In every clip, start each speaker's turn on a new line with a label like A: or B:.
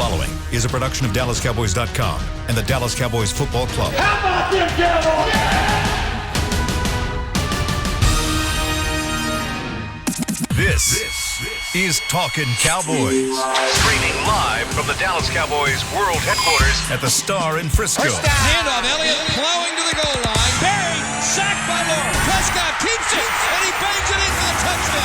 A: following is a production of DallasCowboys.com and the Dallas Cowboys Football Club.
B: How about them Cowboys?
A: This is Talkin Cowboys. Streaming live from the Dallas Cowboys World Headquarters at the Star in Frisco.
C: Handoff, Elliott plowing to the goal line. Barry, sacked by Lawrence. Prescott keeps it, and he bangs it in for the touchdown.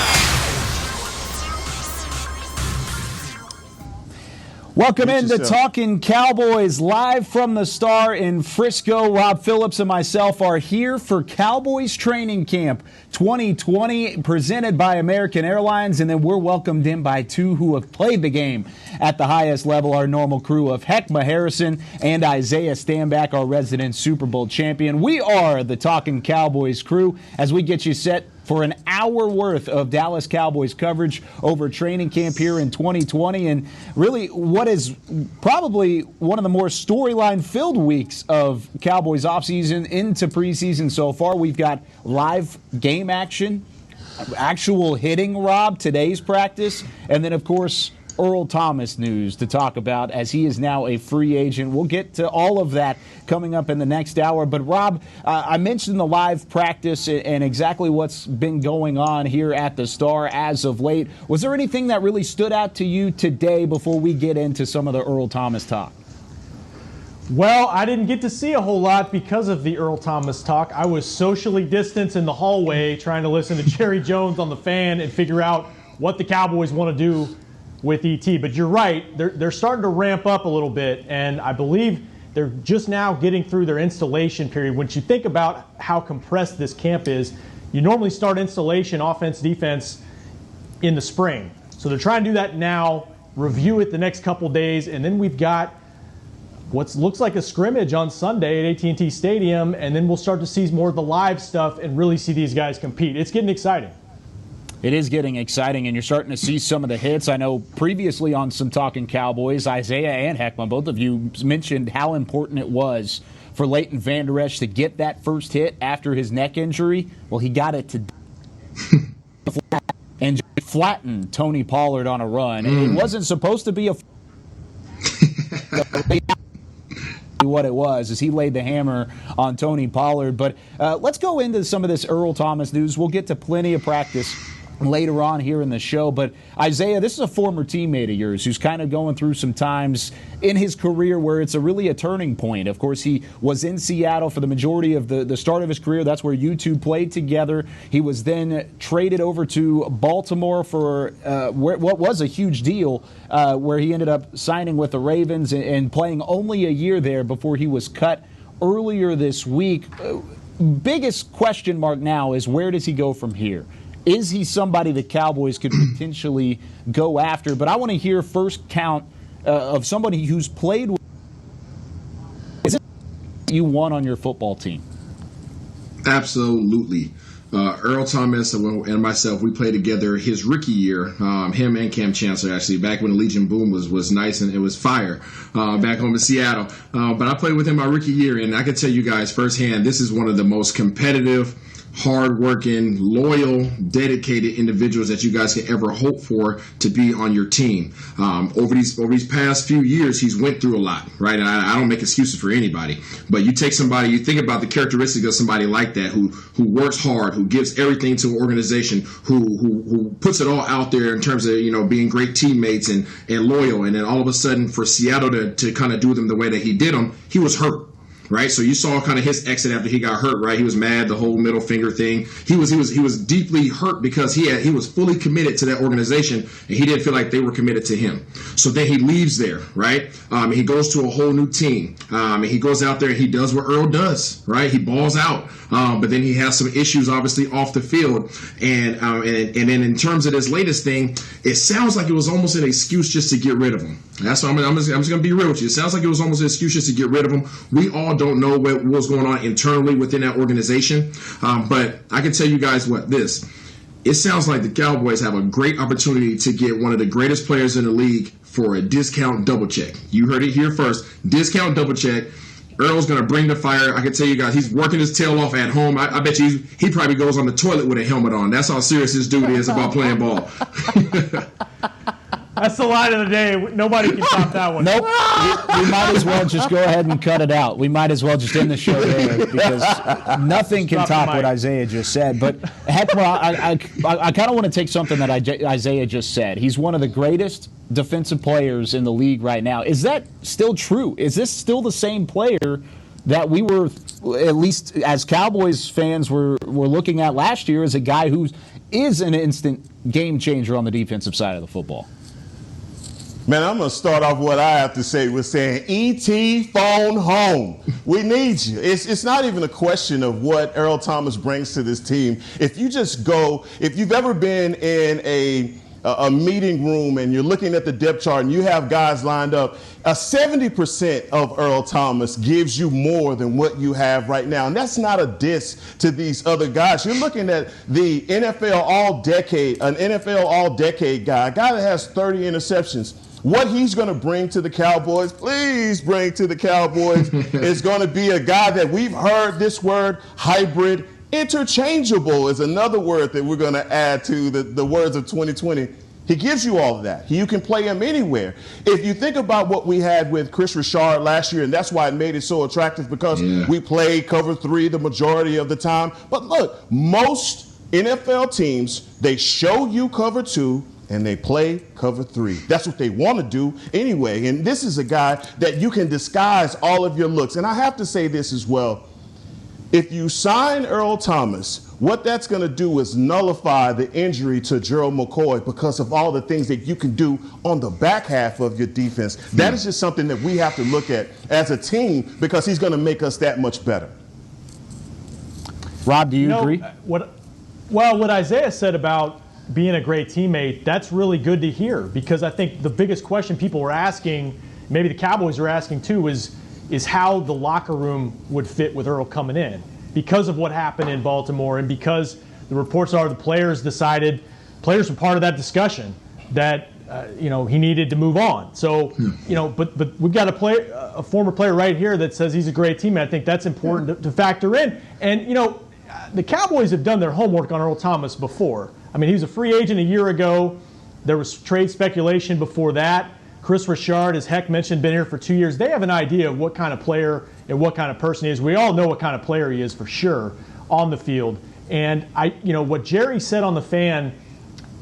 D: Welcome into Talkin Cowboys, live from the Star in Frisco. Rob Phillips and myself are here for Cowboys Training Camp 2020, presented by American Airlines, and then we're welcomed in by two who have played the game at the highest level, our normal crew of Heckma Harrison and Isaiah Stanback, our resident Super Bowl champion. We are the Talkin Cowboys crew as we get you set for an hour worth of Dallas Cowboys coverage over training camp here in 2020, and really what is probably one of the more storyline-filled weeks of Cowboys offseason into preseason so far. We've got live game action, actual hitting, Rob, today's practice, and then, of course, Earl Thomas news to talk about as he is now a free agent. We'll get to all of that coming up in the next hour. But, Rob, I mentioned the live practice and exactly what's been going on here at the Star as of late. Was there anything that really stood out to you today before we get into some of the Earl Thomas talk?
E: Well, I didn't get to see a whole lot because of the Earl Thomas talk. I was socially distanced in the hallway trying to listen to Jerry Jones on the fan and figure out what the Cowboys want to do with ET. But you're right, they're starting to ramp up a little bit, and I believe they're just now getting through their installation period. When you think about how compressed this camp is, you normally start installation, offense, defense, in the spring. So they're trying to do that now, review it the next couple days, and then we've got what looks like a scrimmage on Sunday at AT&T Stadium, and then we'll start to see more of the live stuff and really see these guys compete. It's getting exciting.
D: It is getting exciting, and you're starting to see some of the hits. I know previously on some Talkin Cowboys, Isaiah and Heckman, both of you mentioned how important it was for Leighton Vander Esch to get that first hit after his neck injury. Well, he got it to and just flatten Tony Pollard on a run. And it wasn't supposed to be a what it was as he laid the hammer on Tony Pollard. But let's go into some of this Earl Thomas news. We'll get to plenty of practice later on here in the show. But Isaiah, this is a former teammate of yours who's kind of going through some times in his career where it's really a turning point. Of course, he was in Seattle for the majority of the start of his career. That's where you two played together. He was then traded over to Baltimore for what was a huge deal, where he ended up signing with the Ravens and playing only a year there before he was cut earlier this week. Biggest question mark now is, where does he go from here? Is he somebody the Cowboys could potentially go after? But I want to hear first count of somebody who's played with you won on your football team.
F: Absolutely. Earl Thomas and myself, we played together his rookie year, him and Cam Chancellor, actually, back when the Legion Boom was nice and it was fire back home in Seattle. But I played with him my rookie year, and I can tell you guys firsthand, this is one of the most competitive, hard-working, loyal, dedicated individuals that you guys can ever hope for to be on your team. Over these past few years, he's went through a lot, right? And I don't make excuses for anybody, but you take somebody, you think about the characteristics of somebody like that who works hard, who gives everything to an organization, who puts it all out there in terms of being great teammates and loyal, and then all of a sudden for Seattle to kind of do them the way that he did them, he was hurt. Right, so you saw kind of his exit after he got hurt. Right, he was mad, the whole middle finger thing. He was deeply hurt because he was fully committed to that organization, and he didn't feel like they were committed to him. So then he leaves there, right? He goes to a whole new team, and he goes out there and he does what Earl does, right? He balls out, but then he has some issues obviously off the field, and then in terms of this latest thing, it sounds like it was almost an excuse just to get rid of him. That's why I'm just going to be real with you. It sounds like it was almost an excuse just to get rid of him. We all don't know what was going on internally within that organization, but I can tell you guys it sounds like the Cowboys have a great opportunity to get one of the greatest players in the league for a discount double check. You heard it here first. Discount double check. Earl's going to bring the fire. I can tell you guys, he's working his tail off at home. I bet you he probably goes on the toilet with a helmet on. That's how serious this dude is about playing ball.
E: That's the line of the day. Nobody can top that one.
D: Nope. We might as well just go ahead and cut it out. We might as well just end the show there because nothing can top what Isaiah just said. But heck, I kind of want to take something that Isaiah just said. He's one of the greatest defensive players in the league right now. Is that still true? Is this still the same player that we were, at least as Cowboys fans, were looking at last year as a guy who is an instant game changer on the defensive side of the football?
B: Man, I'm going to start off what I have to say with saying, E.T. phone home. We need you. It's not even a question of what Earl Thomas brings to this team. If you've ever been in a meeting room and you're looking at the depth chart and you have guys lined up, 70% of Earl Thomas gives you more than what you have right now. And that's not a diss to these other guys. You're looking at the NFL All-Decade, an NFL All-Decade guy, a guy that has 30 interceptions. What he's going to bring to the Cowboys, please bring to the Cowboys, is going to be a guy that we've heard this word, hybrid. Interchangeable is another word that we're going to add to the words of 2020. He gives you all of that. You can play him anywhere. If you think about what we had with Chris Richard last year, and that's why it made it so attractive, because we played cover 3 the majority of the time. But look, most NFL teams, they show you cover 2 and they play cover 3. That's what they want to do anyway. And this is a guy that you can disguise all of your looks. And I have to say this as well. If you sign Earl Thomas, what that's going to do is nullify the injury to Gerald McCoy because of all the things that you can do on the back half of your defense. That is just something that we have to look at as a team because he's going to make us that much better.
D: Rob, do you agree?
E: What Isaiah said about being a great teammate, that's really good to hear because I think the biggest question people were asking, maybe the Cowboys are asking too, is how the locker room would fit with Earl coming in because of what happened in Baltimore and because the reports are the players were part of that discussion that he needed to move on. So, but we've got a former player right here that says he's a great teammate. I think that's important to factor in. And, the Cowboys have done their homework on Earl Thomas before. I mean, he was a free agent a year ago. There was trade speculation before that. Chris Richard, as Heck mentioned, been here for 2 years. They have an idea of what kind of player and what kind of person he is. We all know what kind of player he is for sure on the field. And what Jerry said on the fan,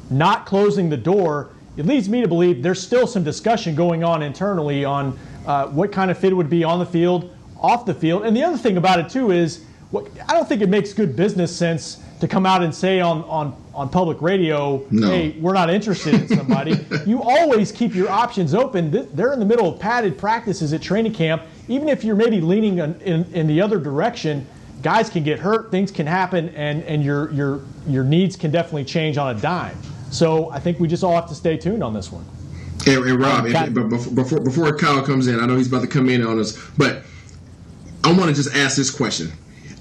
E: not closing the door, it leads me to believe there's still some discussion going on internally on what kind of fit it would be on the field, off the field. And the other thing about it too is, I don't think it makes good business sense to come out and say on public radio, hey, we're not interested in somebody. You always keep your options open. They're in the middle of padded practices at training camp. Even if you're maybe leaning in the other direction, guys can get hurt, things can happen, and your needs can definitely change on a dime. So I think we just all have to stay tuned on this one.
F: And Rob, before Kyle comes in, I know he's about to come in on us, but I want to just ask this question.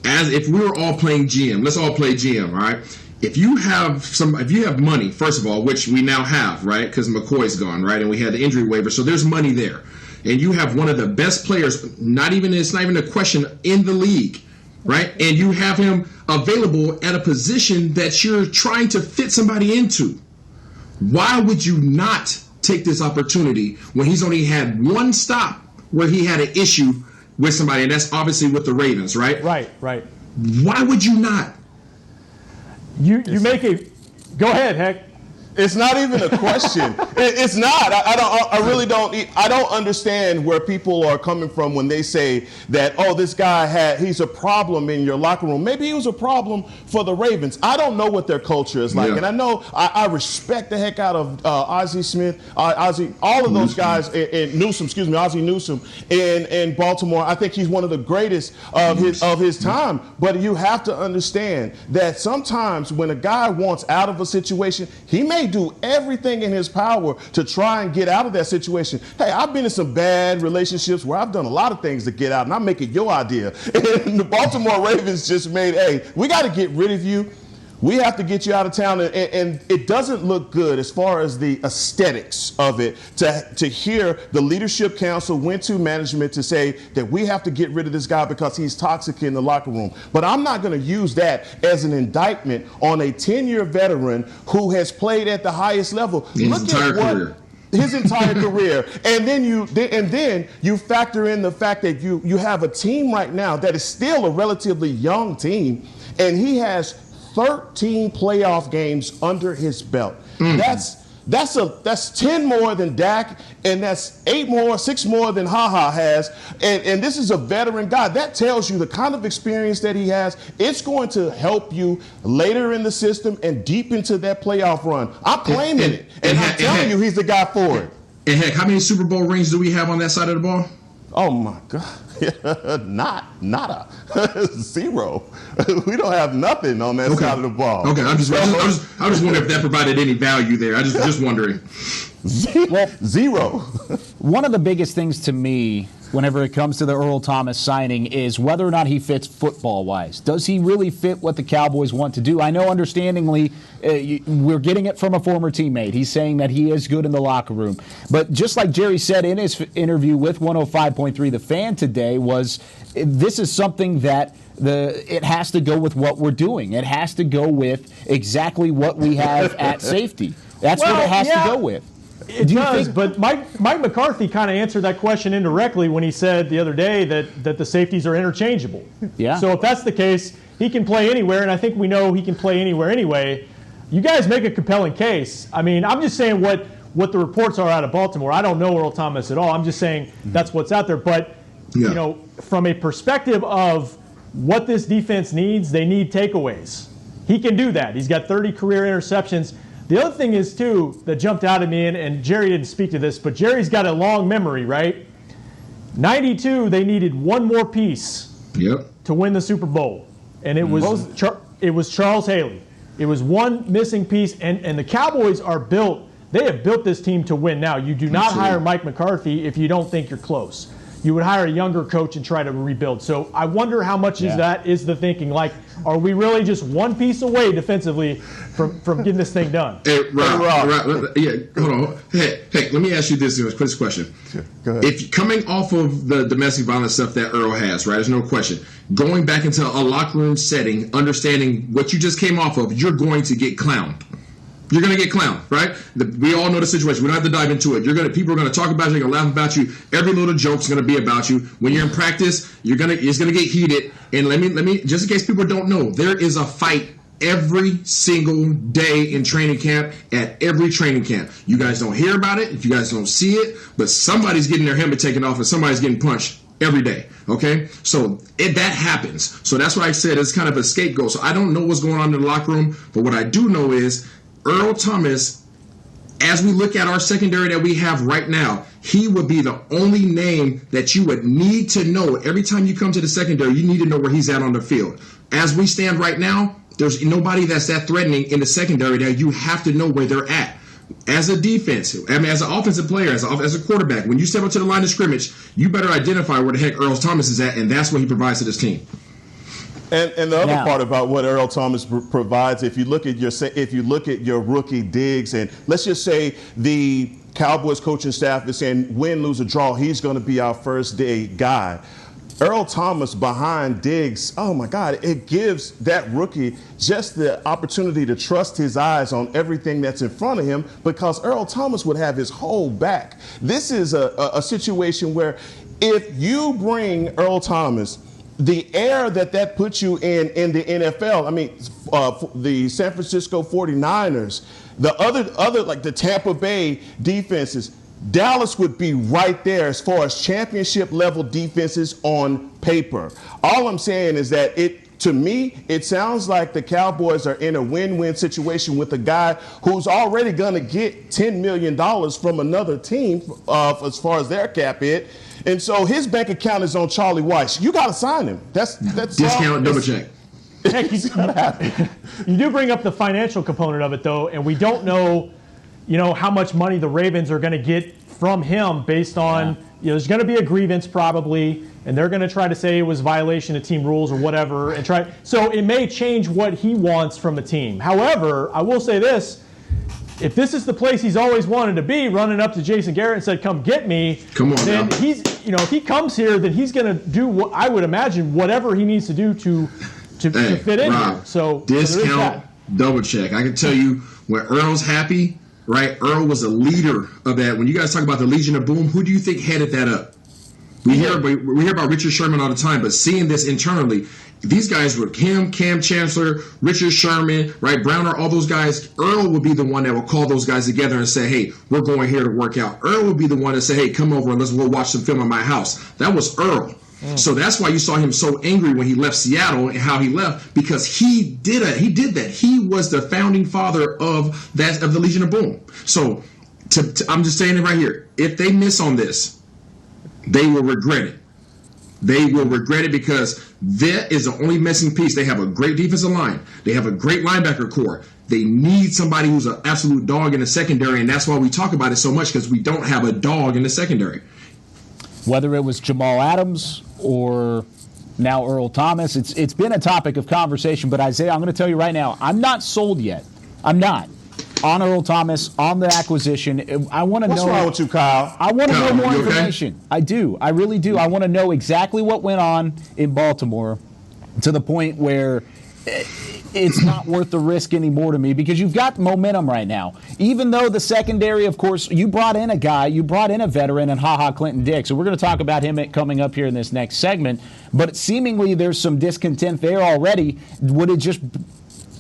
F: As if we were all playing GM, let's all play GM, all right? If you have money, first of all, which we now have, right? Because McCoy's gone, right? And we had the injury waiver, so there's money there. And you have one of the best players, it's not even a question, in the league, right? And you have him available at a position that you're trying to fit somebody into. Why would you not take this opportunity when he's only had one stop where he had an issue with somebody, and that's obviously with the Ravens, right?
E: Right.
F: Why would you not?
E: You make a – go ahead, Heck.
B: It's not even a question. It's not. I really don't. I don't understand where people are coming from when they say that, oh, this guy he's a problem in your locker room. Maybe he was a problem for the Ravens. I don't know what their culture is like. Yeah. And I know I respect the heck out of Ozzie Smith, all of those guys, and Newsome, Ozzie Newsome in Baltimore. I think he's one of the greatest of his time. But you have to understand that sometimes when a guy wants out of a situation, he may do everything in his power to try and get out of that situation. Hey, I've been in some bad relationships where I've done a lot of things to get out, and I'm making your idea. And the Baltimore Ravens just made, hey, we got to get rid of you. We have to get you out of town, and it doesn't look good as far as the aesthetics of it to hear the leadership council went to management to say that we have to get rid of this guy because he's toxic in the locker room. But I'm not going to use that as an indictment on a 10-year veteran who has played at the highest level.
F: His entire career.
B: his entire career. And then you factor in the fact that you have a team right now that is still a relatively young team, and he has 13 playoff games under his belt. That's 10 more than Dak, and that's 6 more than HaHa has. And this is a veteran guy. That tells you the kind of experience that he has. It's going to help you later in the system and deep into that playoff run. I'm claiming it, and I'm telling you he's the guy for it.
F: And heck, how many Super Bowl rings do we have on that side of the ball?
B: Oh my God, nada, 0. We don't have nothing on that side of the ball.
F: Okay, I just wondering if that provided any value there. I just wondering.
B: Zero.
D: One of the biggest things to me whenever it comes to the Earl Thomas signing is whether or not he fits football-wise. Does he really fit what the Cowboys want to do? I know, understandingly, we're getting it from a former teammate. He's saying that he is good in the locker room. But just like Jerry said in his interview with 105.3 The Fan today, this is something that it has to go with what we're doing. It has to go with exactly what we have at safety. That's what it has to go with.
E: It does, but Mike McCarthy kind of answered that question indirectly when he said the other day that the safeties are interchangeable.
D: Yeah.
E: So if that's the case, he can play anywhere, and I think we know he can play anywhere anyway. You guys make a compelling case. I mean, I'm just saying what the reports are out of Baltimore. I don't know Earl Thomas at all. I'm just saying that's what's out there. But, from a perspective of what this defense needs, they need takeaways. He can do that. He's got 30 career interceptions. The other thing is, too, that jumped out at me, and Jerry didn't speak to this, but Jerry's got a long memory, right? 92, they needed one more piece to win the Super Bowl, and it was Charles Haley. It was one missing piece, and the Cowboys they have built this team to win now. You do not hire Mike McCarthy if you don't think you're close. You would hire a younger coach and try to rebuild. So I wonder how much that is the thinking. Like, are we really just one piece away defensively from getting this thing done?
F: Hey, Rob, yeah, hold on. Hey, let me ask you this question.
B: Sure, go ahead.
F: If coming off of the domestic violence stuff that Earl has, right, there's no question, going back into a locker room setting, understanding what you just came off of, you're going to get clowned. You're going to get clowned, right? We all know the situation. We don't have to dive into it. People are going to talk about you. They're going to laugh about you. Every little joke's going to be about you. When you're in practice, it's going to get heated. And let me, just in case people don't know, there is a fight every single day in training camp, at every training camp. You guys don't hear about it. If you guys don't see it, but somebody's getting their helmet taken off and somebody's getting punched every day. Okay, so that happens. So that's why I said it's kind of a scapegoat. So I don't know what's going on in the locker room, but what I do know is Earl Thomas, as we look at our secondary that we have right now, he would be the only name that you would need to know. Every time you come to the secondary, you need to know where he's at on the field. As we stand right now, there's nobody that's that threatening in the secondary that you have to know where they're at. As a defense, as an offensive player, as a quarterback, when you step up to the line of scrimmage, you better identify where the heck Earl Thomas is at, and that's what he provides to this team.
B: And the other part about what Earl Thomas provides, if you look at your rookie Diggs, and let's just say the Cowboys coaching staff is saying win, lose, or draw, he's going to be our first day guy. Earl Thomas behind Diggs, oh my God, it gives that rookie just the opportunity to trust his eyes on everything that's in front of him, because Earl Thomas would have his whole back. This is a situation where if you bring Earl Thomas, the air that puts you in the NFL, I mean, the San Francisco 49ers, the other like the Tampa Bay defenses, Dallas would be right there as far as championship level defenses on paper. All I'm saying is that to me, it sounds like the Cowboys are in a win-win situation with a guy who's already going to get $10 million from another team as far as their cap hit. And so his bank account is on Charlie Weiss. You got to sign him. That's
F: discount, double check.
E: Heck, you do bring up the financial component of it, though, and we don't know, how much money the Ravens are going to get from him based on, there's going to be a grievance probably, and they're going to try to say it was violation of team rules or whatever, so it may change what he wants from a team. However, I will say this. If this is the place he's always wanted to be, running up to Jason Garrett and said, "Come get me,"
F: come on,
E: then
F: now.
E: If he comes here, then he's going to do what I would imagine whatever he needs to do to fit in
F: Rob,
E: here. So
F: discount, double check. I can tell you when Earl's happy, right? Earl was a leader of that. When you guys talk about the Legion of Boom, who do you think headed that up? We hear about Richard Sherman all the time, but seeing this internally, these guys were him, Cam Chancellor, Richard Sherman, right, Browner, all those guys. Earl would be the one that would call those guys together and say, hey, we're going here to work out. Earl would be the one to say, hey, come over and let's go watch some film at my house. That was Earl. So that's why you saw him so angry when he left Seattle and how he left, because he did that. He was the founding father of the Legion of Boom. So I'm just saying it right here. If they miss on this, they will regret it. They will regret it because that is the only missing piece. They have a great defensive line. They have a great linebacker core. They need somebody who's an absolute dog in the secondary, and that's why we talk about it so much, because we don't have a dog in the secondary.
D: Whether it was Jamal Adams or now Earl Thomas, it's been a topic of conversation. But Isaiah, I'm going to tell you right now, I'm not sold yet. I'm not on Earl Thomas, on the acquisition. I want to know.
B: What's wrong with you, Kyle?
D: I want to know more
F: you okay?
D: information. I do. I really do. I want to know exactly what went on in Baltimore to the point where it's not worth the risk anymore to me, because you've got momentum right now. Even though the secondary, of course, you brought in a veteran in HaHa Clinton-Dix. So we're going to talk about him coming up here in this next segment. But seemingly there's some discontent there already. Would it just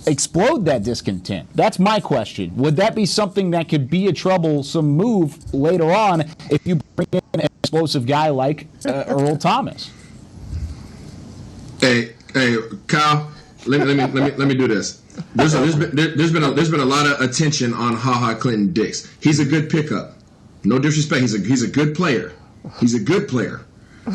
D: explode that discontent? That's my question. Would that be something that could be a troublesome move later on if you bring in an explosive guy like Earl Thomas?
F: Hey, Kyle, let me do this. There's been a lot of attention on HaHa Clinton-Dix. He's a good pickup. No disrespect. He's a good player. He's a good player.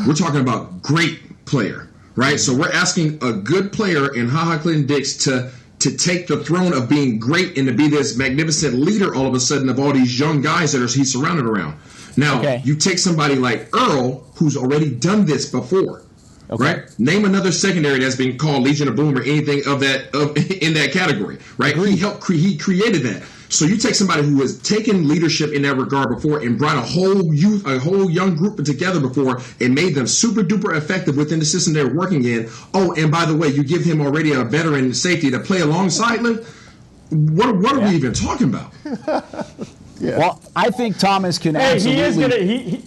F: We're talking about great player, right? So we're asking a good player in HaHa Clinton-Dix to take the throne of being great and to be this magnificent leader all of a sudden of all these young guys that he's surrounded around. Now, You take somebody like Earl, who's already done this before, right? Name another secondary that's been called Legion of Boom or anything in that category, right? He created that. So you take somebody who has taken leadership in that regard before and brought a whole young group together before and made them super duper effective within the system they're working in. Oh, and by the way, you give him already a veteran safety to play alongside him. What are we even talking about?
D: Well, I think Thomas can absolutely.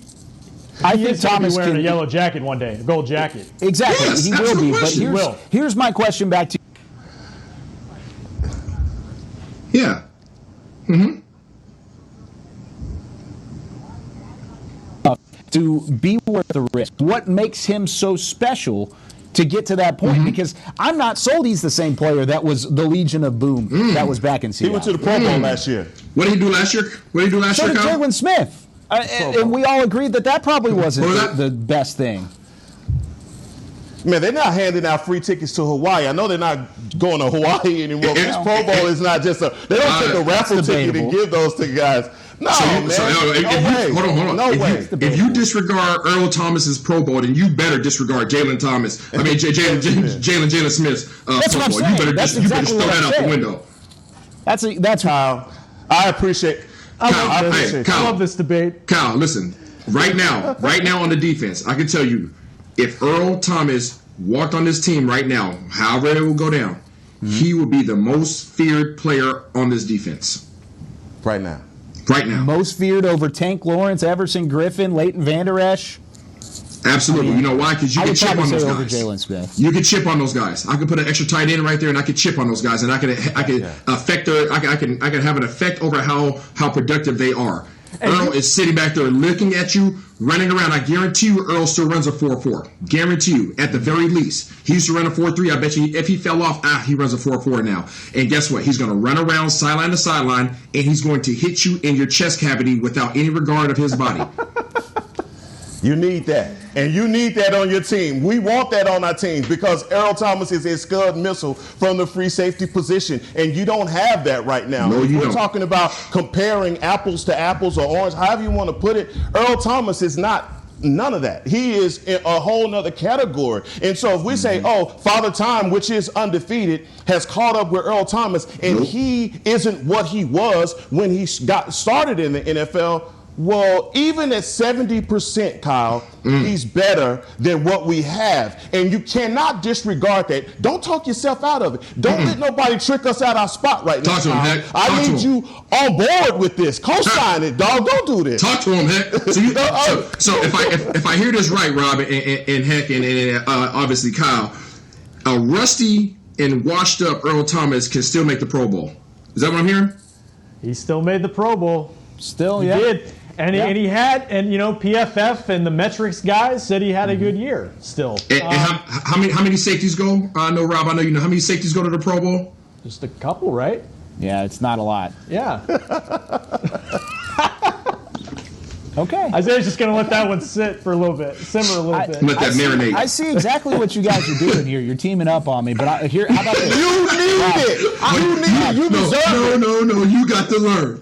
E: I think Thomas will be wearing a yellow jacket one day, a gold jacket.
D: Exactly,
F: yes,
D: he will be. But here's my question back to you.
F: Yeah. Mm-hmm.
D: To be worth the risk. What makes him so special to get to that point? Because I'm not sold he's the same player that was the Legion of Boom that was back in Seattle.
B: He went to the Pro Bowl last year.
F: What did he do last year?
D: So did Jalen Smith. And we all agreed that probably wasn't the best thing.
B: Man, they're not handing out free tickets to Hawaii. I know they're not going to Hawaii anymore. This Pro Bowl is not just they don't take a raffle ticket and give those to guys. No, man.
F: Hold on.
B: No way.
F: If you disregard Earl Thomas's Pro Bowl, then you better disregard Jalen Smith's Pro Bowl. You better just throw that out the window.
D: That's
B: how I appreciate.
E: I love this debate.
F: Kyle, listen. Right now on the defense, I can tell you, if Earl Thomas walked on this team right now, however it will go down, he will be the most feared player on this defense.
B: Right now.
D: Most feared over Tank Lawrence, Everson Griffin, Leighton Vander Esch.
F: Absolutely. You know why? Because you can chip on those guys.
D: Over Jalen Smith.
F: You can chip on those guys. I could put an extra tight end right there, and I could chip on those guys, and I can affect their. I can have an effect over how productive they are. Earl is sitting back there looking at you, running around. I guarantee you Earl still runs a 4.4. Guarantee you, at the very least. He used to run a 4.3. I bet you if he fell off, he runs a 4.4 now. And guess what? He's going to run around sideline to sideline, and he's going to hit you in your chest cavity without any regard of his body.
B: You need that. And you need that on your team. We want that on our team because Earl Thomas is a Scud missile from the free safety position. And you don't have that right now.
F: No, you
B: We're
F: don't.
B: talking about comparing apples to apples or orange, however you want to put it. Earl Thomas is not none of that. He is in a whole nother category. And so if we say, Father Time, which is undefeated, has caught up with Earl Thomas, and he isn't what he was when he got started in the NFL, Well, even at 70%, Kyle, he's better than what we have. And you cannot disregard that. Don't talk yourself out of it. Don't let nobody trick us out our spot right now.
F: Talk to him, Heck.
B: I need you on board with this. Co-sign it, dog. Don't do this.
F: Talk to him, Heck. So if I hear this right, Rob, and Heck, and obviously Kyle, a rusty and washed up Earl Thomas can still make the Pro Bowl. Is that what I'm hearing?
E: He still made the Pro Bowl.
D: Still,
E: He
D: yeah.
E: did. And he had, and PFF and the metrics guys said he had a good year still.
F: And how many safeties go? I know, Rob, you know. How many safeties go to the Pro Bowl?
E: Just a couple, right?
D: Yeah, it's not a lot.
E: Yeah.
D: Okay.
E: Isaiah's just going to let that one sit for a little bit, simmer a little bit.
F: Let that marinate.
D: I see exactly what you guys are doing here. You're teaming up on me, but how about this?
B: You need it. You need it. You deserve it.
F: No. You got to learn.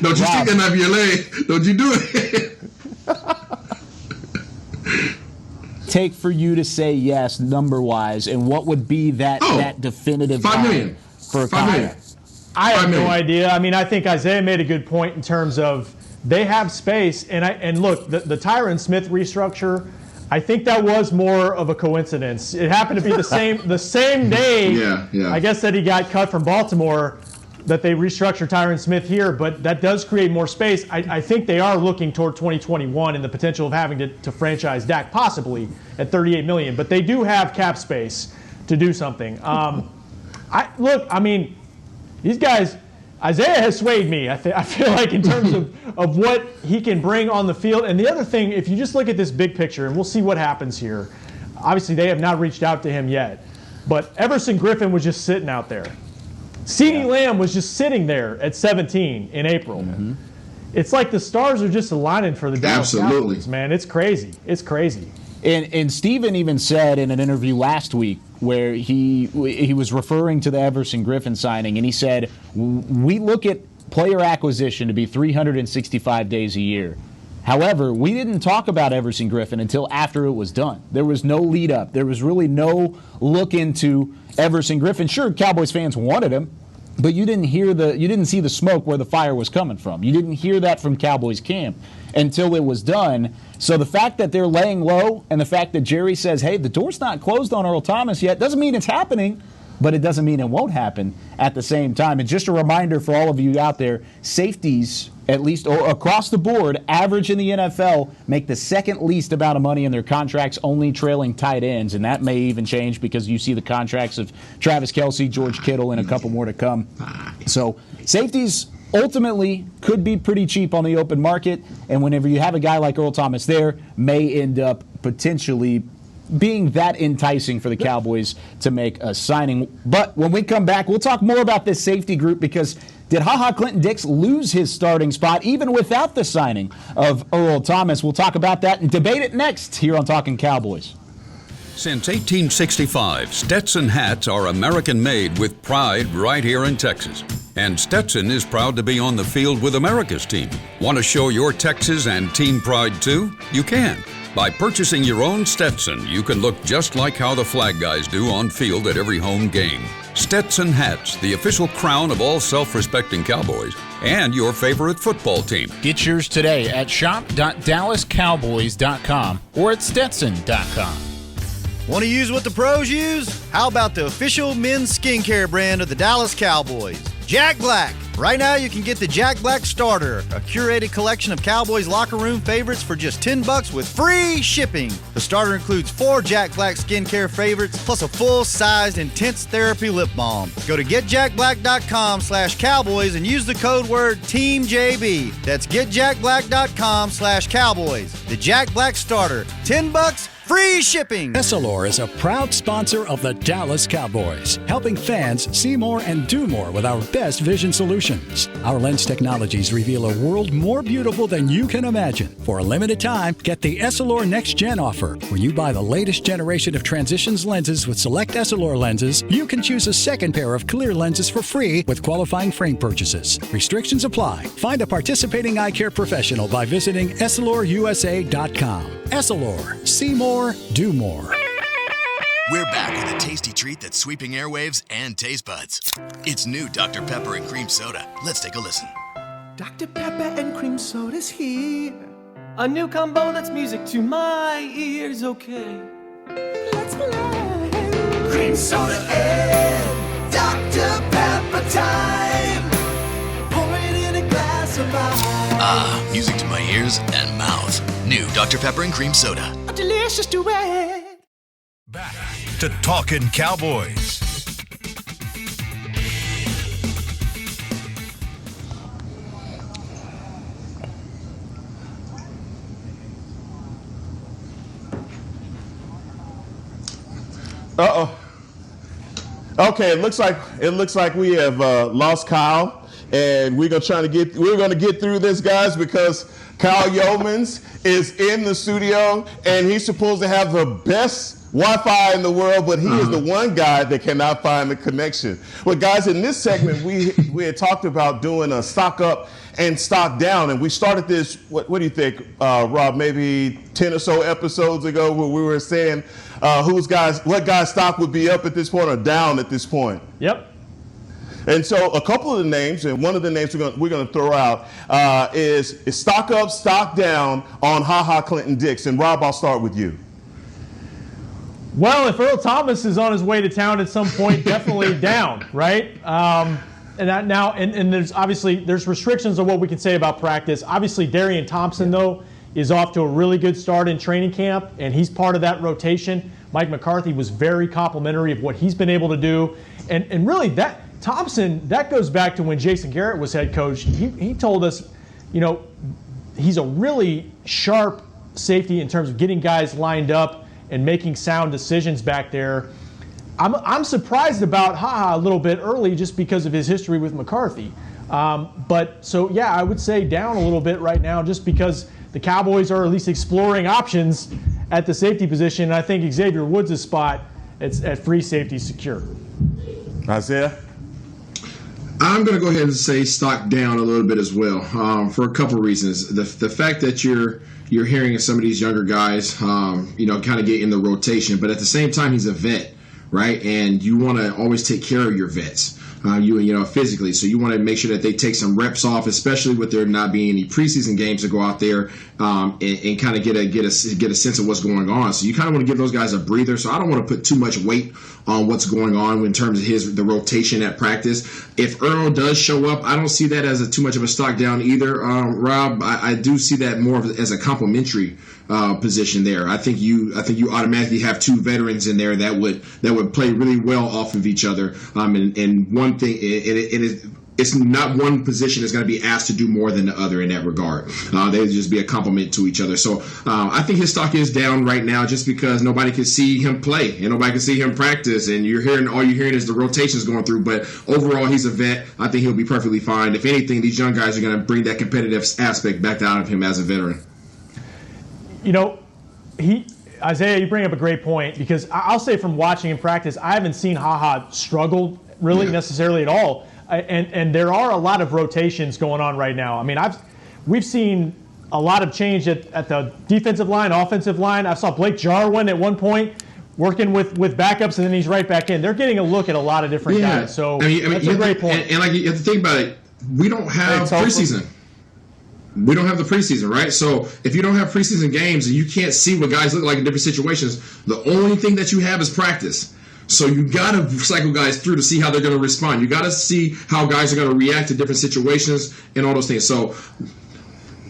F: Don't you stick that knife in your leg. Don't you do it.
D: Take for you to say yes, number-wise, and what would be that definitive
F: $5 million
D: for
F: $5 million.
E: I have no idea. I mean, I think Isaiah made a good point in terms of they have space. And look, the Tyron Smith restructure, I think that was more of a coincidence. It happened to be the same day,
F: Yeah.
E: I guess, that he got cut from Baltimore, that they restructured Tyron Smith here. But that does create more space. I think they are looking toward 2021 and the potential of having to franchise Dak possibly at $38 million. But they do have cap space to do something. These guys, Isaiah has swayed me, I feel like, in terms of what he can bring on the field. And the other thing, if you just look at this big picture, and we'll see what happens here. Obviously, they have not reached out to him yet. But Everson Griffin was just sitting out there. CeeDee Lamb was just sitting there at 17 in April. Mm-hmm. It's like the stars are just aligning for the Dallas Cowboys, man. It's crazy. It's crazy.
D: And Steven even said in an interview last week where he was referring to the Everson Griffin signing, and he said, we look at player acquisition to be 365 days a year. However, we didn't talk about Everson Griffin until after it was done. There was no lead up. There was really no look into Everson Griffin. Sure, Cowboys fans wanted him, but you didn't see the smoke where the fire was coming from. You didn't hear that from Cowboys camp until it was done. So the fact that they're laying low and the fact that Jerry says, hey, the door's not closed on Earl Thomas yet, doesn't mean it's happening, but it doesn't mean it won't happen at the same time. And just a reminder for all of you out there, safeties, at least across the board, average in the NFL, make the second least amount of money in their contracts, only trailing tight ends. And that may even change because you see the contracts of Travis Kelce, George Kittle, and a couple more to come. So safeties ultimately could be pretty cheap on the open market, and whenever you have a guy like Earl Thomas there, may end up potentially being that enticing for the Cowboys to make a signing. But when we come back, we'll talk more about this safety group, because did HaHa Clinton-Dix lose his starting spot even without the signing of Earl Thomas? We'll talk about that and debate it next here on Talkin Cowboys.
G: Since 1865, Stetson hats are American-made with pride right here in Texas. And Stetson is proud to be on the field with America's team. Want to show your Texas and team pride too? You can. By purchasing your own Stetson, you can look just like how the flag guys do on field at every home game. Stetson hats, the official crown of all self-respecting Cowboys and your favorite football team.
H: Get yours today at shop.dallascowboys.com or at stetson.com.
I: Want to use what the pros use? How about the official men's skincare brand of the Dallas Cowboys, Jack Black? Right now you can get the Jack Black Starter, a curated collection of Cowboys locker room favorites for just $10 with free shipping. The starter includes 4 Jack Black skincare favorites plus a full-sized intense therapy lip balm. Go to getjackblack.com/Cowboys and use the code word TEAMJB. That's getjackblack.com/Cowboys. The Jack Black Starter, $10, free shipping.
J: Essilor is a proud sponsor of the Dallas Cowboys, helping fans see more and do more with our best vision solutions. Our lens technologies reveal a world more beautiful than you can imagine. For a limited time, get the Essilor Next Gen offer. When you buy the latest generation of Transitions lenses with select Essilor lenses, you can choose a second pair of clear lenses for free with qualifying frame purchases. Restrictions apply. Find a participating eye care professional by visiting EssilorUSA.com. Essilor. See more, do more.
K: We're back with a tasty treat that's sweeping airwaves and taste buds. It's new Dr. Pepper and Cream Soda. Let's take a listen.
L: Dr. Pepper and cream soda's here. A new combo that's music to my ears, okay. Let's play. Cream soda and Dr. Pepper time. Pour it in a glass of ice.
K: Music to my ears and mouth. New Dr. Pepper and cream soda.
L: A delicious duet.
A: Back to Talkin' Cowboys.
B: Uh-oh. Okay, it looks like we have lost Kyle, and we're gonna get through this, guys, because Kyle Yeomans is in the studio, and he's supposed to have the best Wi-Fi in the world, but he is the one guy that cannot find the connection. Well, guys, in this segment, we had talked about doing a stock up and stock down, and we started this. What do you think, Rob? Maybe 10 or so episodes ago, where we were saying what guy's stock would be up at this point or down at this point.
E: Yep.
B: And so a couple of the names, and one of the names we're going to throw out is stock up, stock down on Clinton Dix. And Rob, I'll start with you.
E: Well, if Earl Thomas is on his way to town at some point, definitely down, right? And there's restrictions on what we can say about practice. Obviously, Darian Thompson, though, is off to a really good start in training camp, and he's part of that rotation. Mike McCarthy was very complimentary of what he's been able to do. And really, that Thompson, that goes back to when Jason Garrett was head coach. He told us, he's a really sharp safety in terms of getting guys lined up and making sound decisions back there. I'm surprised about a little bit early just because of his history with McCarthy. I would say down a little bit right now just because the Cowboys are at least exploring options at the safety position. And I think Xavier Woods' spot at free safety secure.
B: Isaiah?
F: I'm going to go ahead and say stock down a little bit as well, for a couple reasons. The fact that you're hearing some of these younger guys, kind of get in the rotation, but at the same time, he's a vet, right? And you want to always take care of your vets, physically. So you want to make sure that they take some reps off, especially with there not being any preseason games to go out there and kind of get a sense of what's going on. So you kind of want to give those guys a breather. So I don't want to put too much weight on what's going on in terms of the rotation at practice. If Earl does show up, I don't see that as too much of a stock down either, Rob. I do see that more as a complimentary position there. I think you automatically have two veterans in there that would play really well off of each other. And one thing, it's not one position that's going to be asked to do more than the other in that regard. They would just be a complement to each other. So I think his stock is down right now just because nobody can see him play and nobody can see him practice. And all you're hearing is the rotations going through. But overall, he's a vet. I think he'll be perfectly fine. If anything, these young guys are going to bring that competitive aspect back out of him as a veteran.
E: Isaiah, you bring up a great point because I'll say from watching him practice, I haven't seen struggle really necessarily at all. And there are a lot of rotations going on right now. I mean, we've seen a lot of change at the defensive line, offensive line. I saw Blake Jarwin at one point working with backups, and then he's right back in. They're getting a look at a lot of different guys. So that's a great point.
F: And you have to think about it. We don't have preseason. We don't have the preseason, right? So if you don't have preseason games and you can't see what guys look like in different situations, the only thing that you have is practice. So you got to cycle guys through to see how they're going to respond. You got to see how guys are going to react to different situations and all those things. So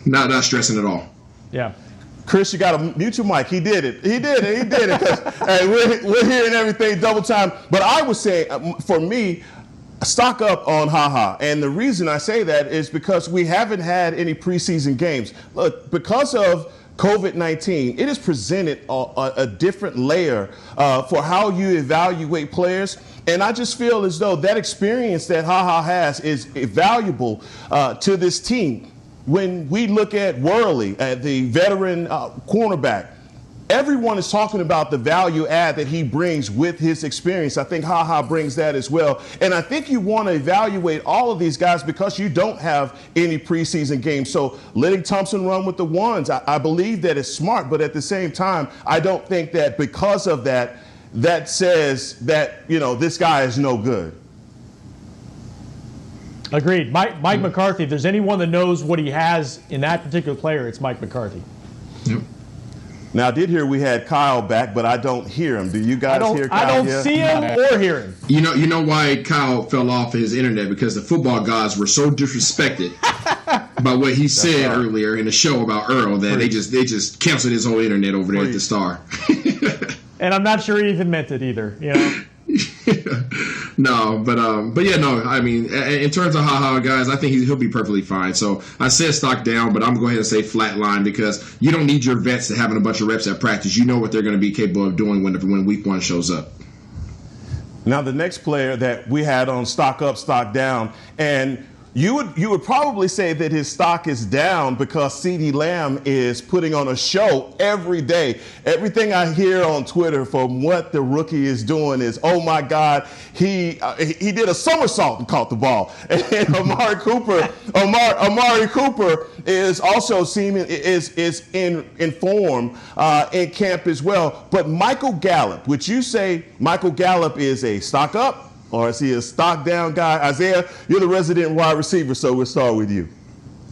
F: not stressing at all.
E: Yeah.
B: Chris, you got to mute your mic. He did it. Hey, we're hearing everything double time. But I would say, for me, stock up on and the reason I say that is because we haven't had any preseason games. Look, because of COVID-19, it has presented a different layer for how you evaluate players, and I just feel as though that experience that has is valuable to this team. When we look at Worley, at the veteran cornerback, everyone is talking about the value add that he brings with his experience. I think brings that as well. And I think you want to evaluate all of these guys because you don't have any preseason games. So letting Thompson run with the ones, I believe that is smart. But at the same time, I don't think that because of that says that, this guy is no good.
E: Agreed. Mike McCarthy, if there's anyone that knows what he has in that particular player, it's Mike McCarthy.
F: Yep.
B: Now, I did hear we had Kyle back, but I don't hear him. Do you guys hear Kyle?
E: I don't see him or hear him.
F: You know why Kyle fell off his internet? Because the football gods were so disrespected by what he said earlier in the show about Earl that they just canceled his whole internet over there at the Star.
E: And I'm not sure he even meant it either. You know.
F: No, but yeah, no. I mean, in terms of Ha guys, I think he'll be perfectly fine. So I said stock down, but I'm going to go ahead and say flat line because you don't need your vets to having a bunch of reps at practice. You know what they're going to be capable of doing when week one shows up.
B: Now, the next player that we had on stock up, stock down, and you would probably say that his stock is down because CeeDee Lamb is putting on a show every day. Everything I hear on Twitter from what the rookie is doing is, oh my God, he did a somersault and caught the ball. And Amari Cooper is also is in form in camp as well. But Michael Gallup, would you say Michael Gallup is a stock up? Or is he a stock down guy? Isaiah, you're the resident wide receiver, so we'll start with you.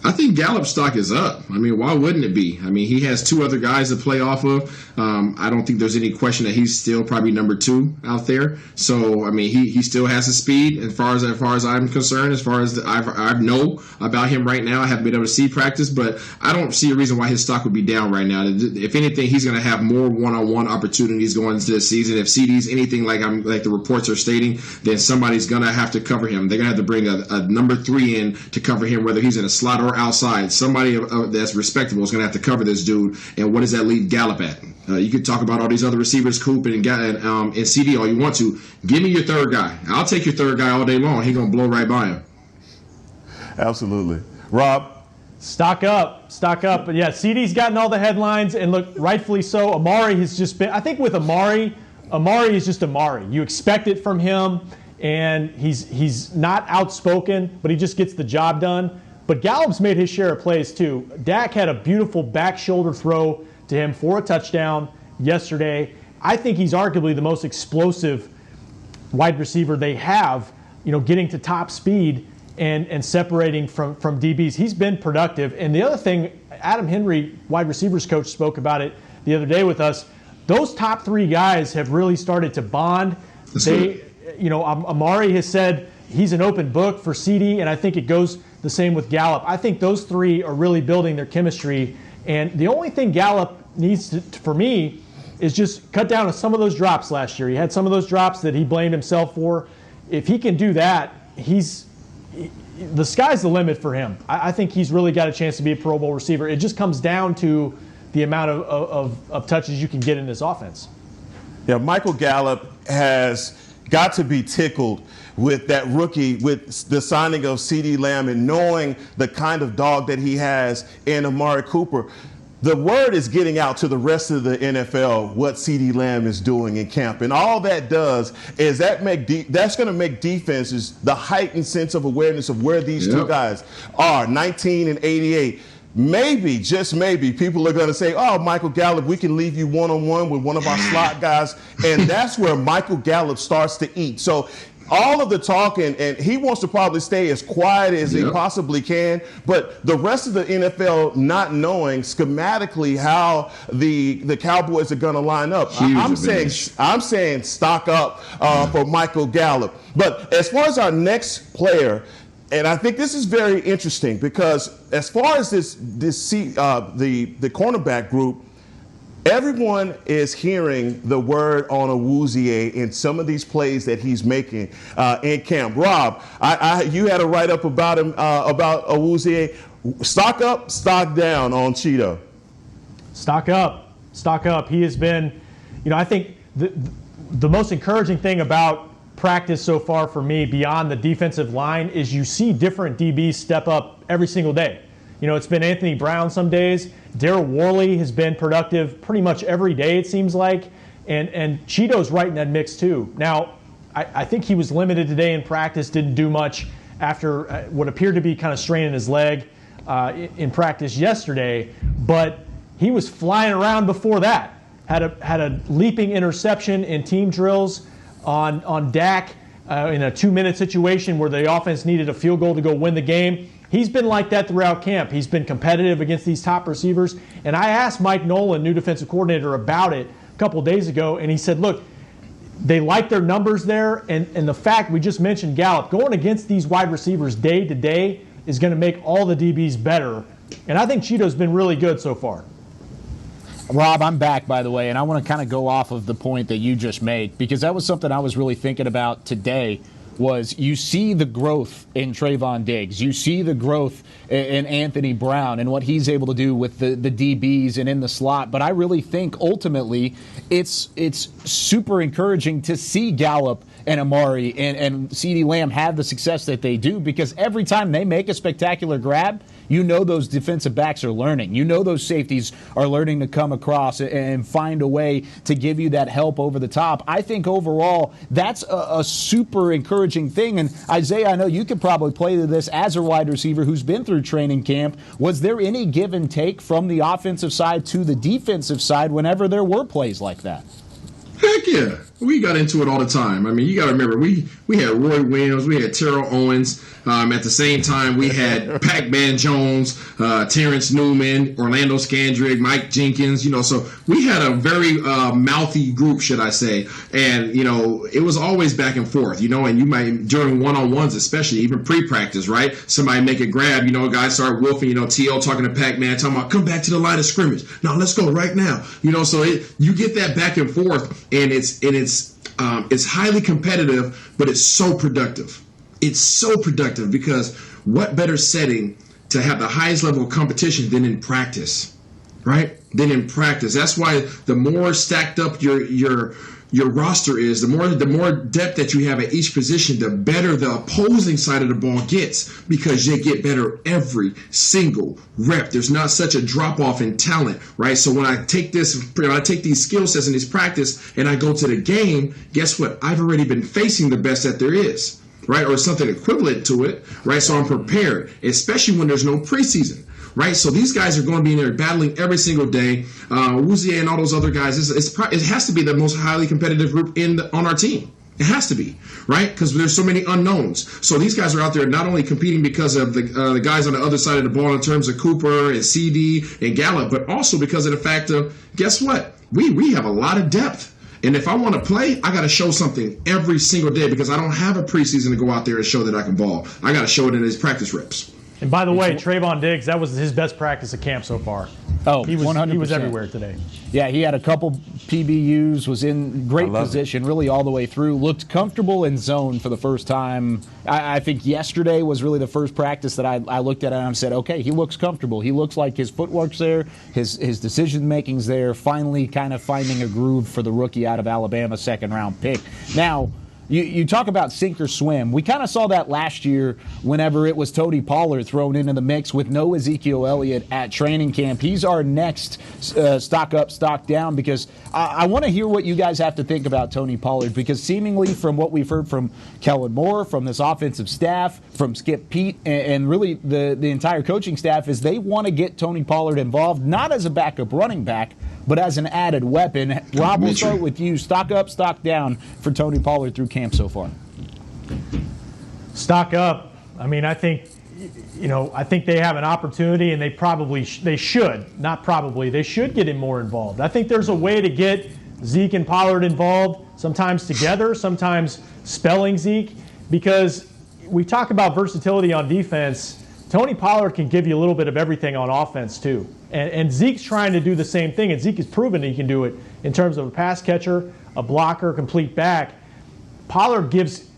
F: I think Gallup's stock is up. I mean, why wouldn't it be? I mean, he has two other guys to play off of. I don't think there's any question that he's still probably number 2 out there. So, I mean, he still has the speed as far as I'm concerned, as far as I know about him right now. I haven't been able to see practice, but I don't see a reason why his stock would be down right now. If anything, he's going to have more one-on-one opportunities going into the season. If CeeDee's anything like the reports are stating, then somebody's going to have to cover him. They're going to have to bring a number 3 in to cover him, whether he's in a slot or outside. Somebody that's respectable is going to have to cover this dude. And what does that leave Gallup at? You could talk about all these other receivers, Coop and CeeDee all you want to. Give me your third guy. I'll take your third guy all day long. He's going to blow right by him.
B: Absolutely. Rob?
E: Stock up. But yeah, CeeDee's gotten all the headlines, and look, rightfully so. Amari has just been, I think with Amari is just Amari. You expect it from him, and he's not outspoken, but he just gets the job done. But Gallup's made his share of plays too. Dak had a beautiful back shoulder throw to him for a touchdown yesterday. I think he's arguably the most explosive wide receiver they have, getting to top speed and separating from DBs. He's been productive. And the other thing, Adam Henry, wide receivers coach, spoke about it the other day with us. Those top 3 guys have really started to bond. Amari has said he's an open book for CeeDee, and I think it goes the same with Gallup. I think those 3 are really building their chemistry. And the only thing Gallup needs to, for me, is just cut down on some of those drops last year. He had some of those drops that he blamed himself for. If he can do that, the sky's the limit for him. I think he's really got a chance to be a Pro Bowl receiver. It just comes down to the amount of touches you can get in this offense.
B: Yeah, Michael Gallup has got to be tickled with that rookie, with the signing of CeeDee Lamb and knowing the kind of dog that he has in Amari Cooper. The word is getting out to the rest of the NFL what CeeDee Lamb is doing in camp. And all that does is that's going to make defenses the heightened sense of awareness of where these two guys are, 19 and 88. Maybe, just maybe, people are going to say, oh, Michael Gallup, we can leave you one-on-one with one of our slot guys. And that's where Michael Gallup starts to eat. So all of the talking, and he wants to probably stay as quiet as he possibly can, but the rest of the NFL not knowing schematically how the Cowboys are going to line up. I'm saying stock up for Michael Gallup. But as far as our next player, and I think this is very interesting because as far as the cornerback group, everyone is hearing the word on Awuzie in some of these plays that he's making in camp. Rob, you had a write-up about him, about Awuzie. Stock up, stock down on Cheeto.
E: Stock up. He has been, I think the most encouraging thing about practice so far for me beyond the defensive line is you see different DBs step up every single day. It's been Anthony Brown some days. Darryl Worley has been productive pretty much every day, it seems like. And Cheeto's right in that mix, too. Now, I think he was limited today in practice, didn't do much after what appeared to be kind of straining his leg in practice yesterday. But he was flying around before that. Had a leaping interception in team drills on Dak. in a 2-minute situation where the offense needed a field goal to go win the game. He's been like that throughout camp. He's been competitive against these top receivers. And I asked Mike Nolan, new defensive coordinator, about it a couple of days ago, and he said, look, they like their numbers there, and the fact we just mentioned Gallup, going against these wide receivers day to day is going to make all the DBs better. And I think Cheeto's been really good so far.
D: Rob, I'm back, by the way, and I want to kind of go off of the point that you just made, because that was something I was really thinking about today. Was you see the growth in Trayvon Diggs. You see the growth in Anthony Brown and what he's able to do with the DBs and in the slot. But I really think ultimately it's super encouraging to see Gallup and Amari and CeeDee Lamb have the success that they do, because every time they make a spectacular grab, you know those defensive backs are learning. You know those safeties are learning to come across and find a way to give you that help over the top. I think overall that's a super encouraging thing. And Isaiah, I know you could probably play to this as a wide receiver who's been through training camp. Was there any give and take from the offensive side to the defensive side whenever there were plays like that?
F: Heck yeah. We got into it all the time. I mean, you got to remember, we had Roy Williams, we had Terrell Owens. At the same time, we had Pac-Man Jones, Terrence Newman, Orlando Scandrick, Mike Jenkins. So we had a very mouthy group, should I say. And, it was always back and forth, and you might, during one-on-ones especially, even pre-practice, right? Somebody make a grab, guys start wolfing, TL talking to Pac-Man, talking about, come back to the line of scrimmage. No, let's go right now. So you get that back and forth, and it's highly competitive, but it's so productive. It's so productive because what better setting to have the highest level of competition than in practice, right? Than in practice. That's why the more stacked up your roster is, the more depth that you have at each position, the better the opposing side of the ball gets, because they get better every single rep. There's not such a drop off in talent, right? So when I take these skill sets in this practice and I go to the game, guess what? I've already been facing the best that there is, right? Or something equivalent to it, right? So I'm prepared, especially when there's no preseason. Right, so these guys are going to be in there battling every single day. Wuzier and all those other guys. It has to be the most highly competitive group on our team. It has to be, right? Because there's so many unknowns. So these guys are out there not only competing because of the guys on the other side of the ball in terms of Cooper and CD and Gallup, but also because of the fact of, guess what? We have a lot of depth. And if I want to play, I got to show something every single day, because I don't have a preseason to go out there and show that I can ball. I got to show it in his practice reps.
E: And by the way, Trayvon Diggs, that was his best practice at camp so far.
D: Oh,
E: he was
D: 100%.
E: He was everywhere today.
D: Yeah, he had a couple PBUs, was in great position really all the way through, looked comfortable in zone for the first time. I think yesterday was really the first practice that I looked at it and I said, okay, he looks comfortable. He looks like his footwork's there, his decision-making's there, finally kind of finding a groove for the rookie out of Alabama, second-round pick. Now, You talk about sink or swim. We kind of saw that last year whenever it was Tony Pollard thrown into the mix with no Ezekiel Elliott at training camp. He's our next stock up, stock down, because I want to hear what you guys have to think about Tony Pollard, because seemingly from what we've heard from Kellen Moore, from this offensive staff, from Skip Pete, and really the entire coaching staff, is they want to get Tony Pollard involved, not as a backup running back, but as an added weapon. Rob, we'll start with you. Stock up, stock down for Tony Pollard through camp so far.
E: Stock up. I mean, I think they have an opportunity, and they should get him more involved. I think there's a way to get Zeke and Pollard involved, sometimes together, sometimes spelling Zeke, because we talk about versatility on defense. Tony Pollard can give you a little bit of everything on offense too. And Zeke's trying to do the same thing, and Zeke has proven that he can do it in terms of a pass catcher, a blocker, complete back. Pollard gives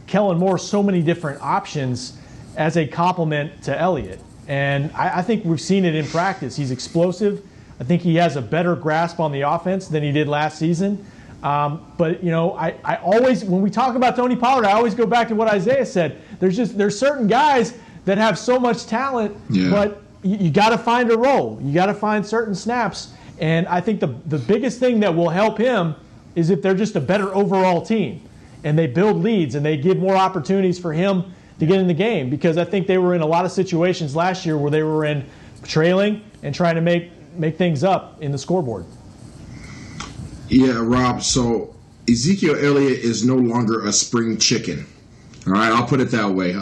E: Kellen Moore so many different options as a complement to Elliott. And I think we've seen it in practice. He's explosive. I think he has a better grasp on the offense than he did last season. But I always, when we talk about Tony Pollard, I always go back to what Isaiah said. There's certain guys that have so much talent, but you got to find a role. You got to find certain snaps. And I think the biggest thing that will help him is if they're just a better overall team and they build leads and they give more opportunities for him to get in the game. Because I think they were in a lot of situations last year where they were in trailing and trying to make things up in the scoreboard.
F: Yeah, Rob. So Ezekiel Elliott is no longer a spring chicken. All right, I'll put it that way.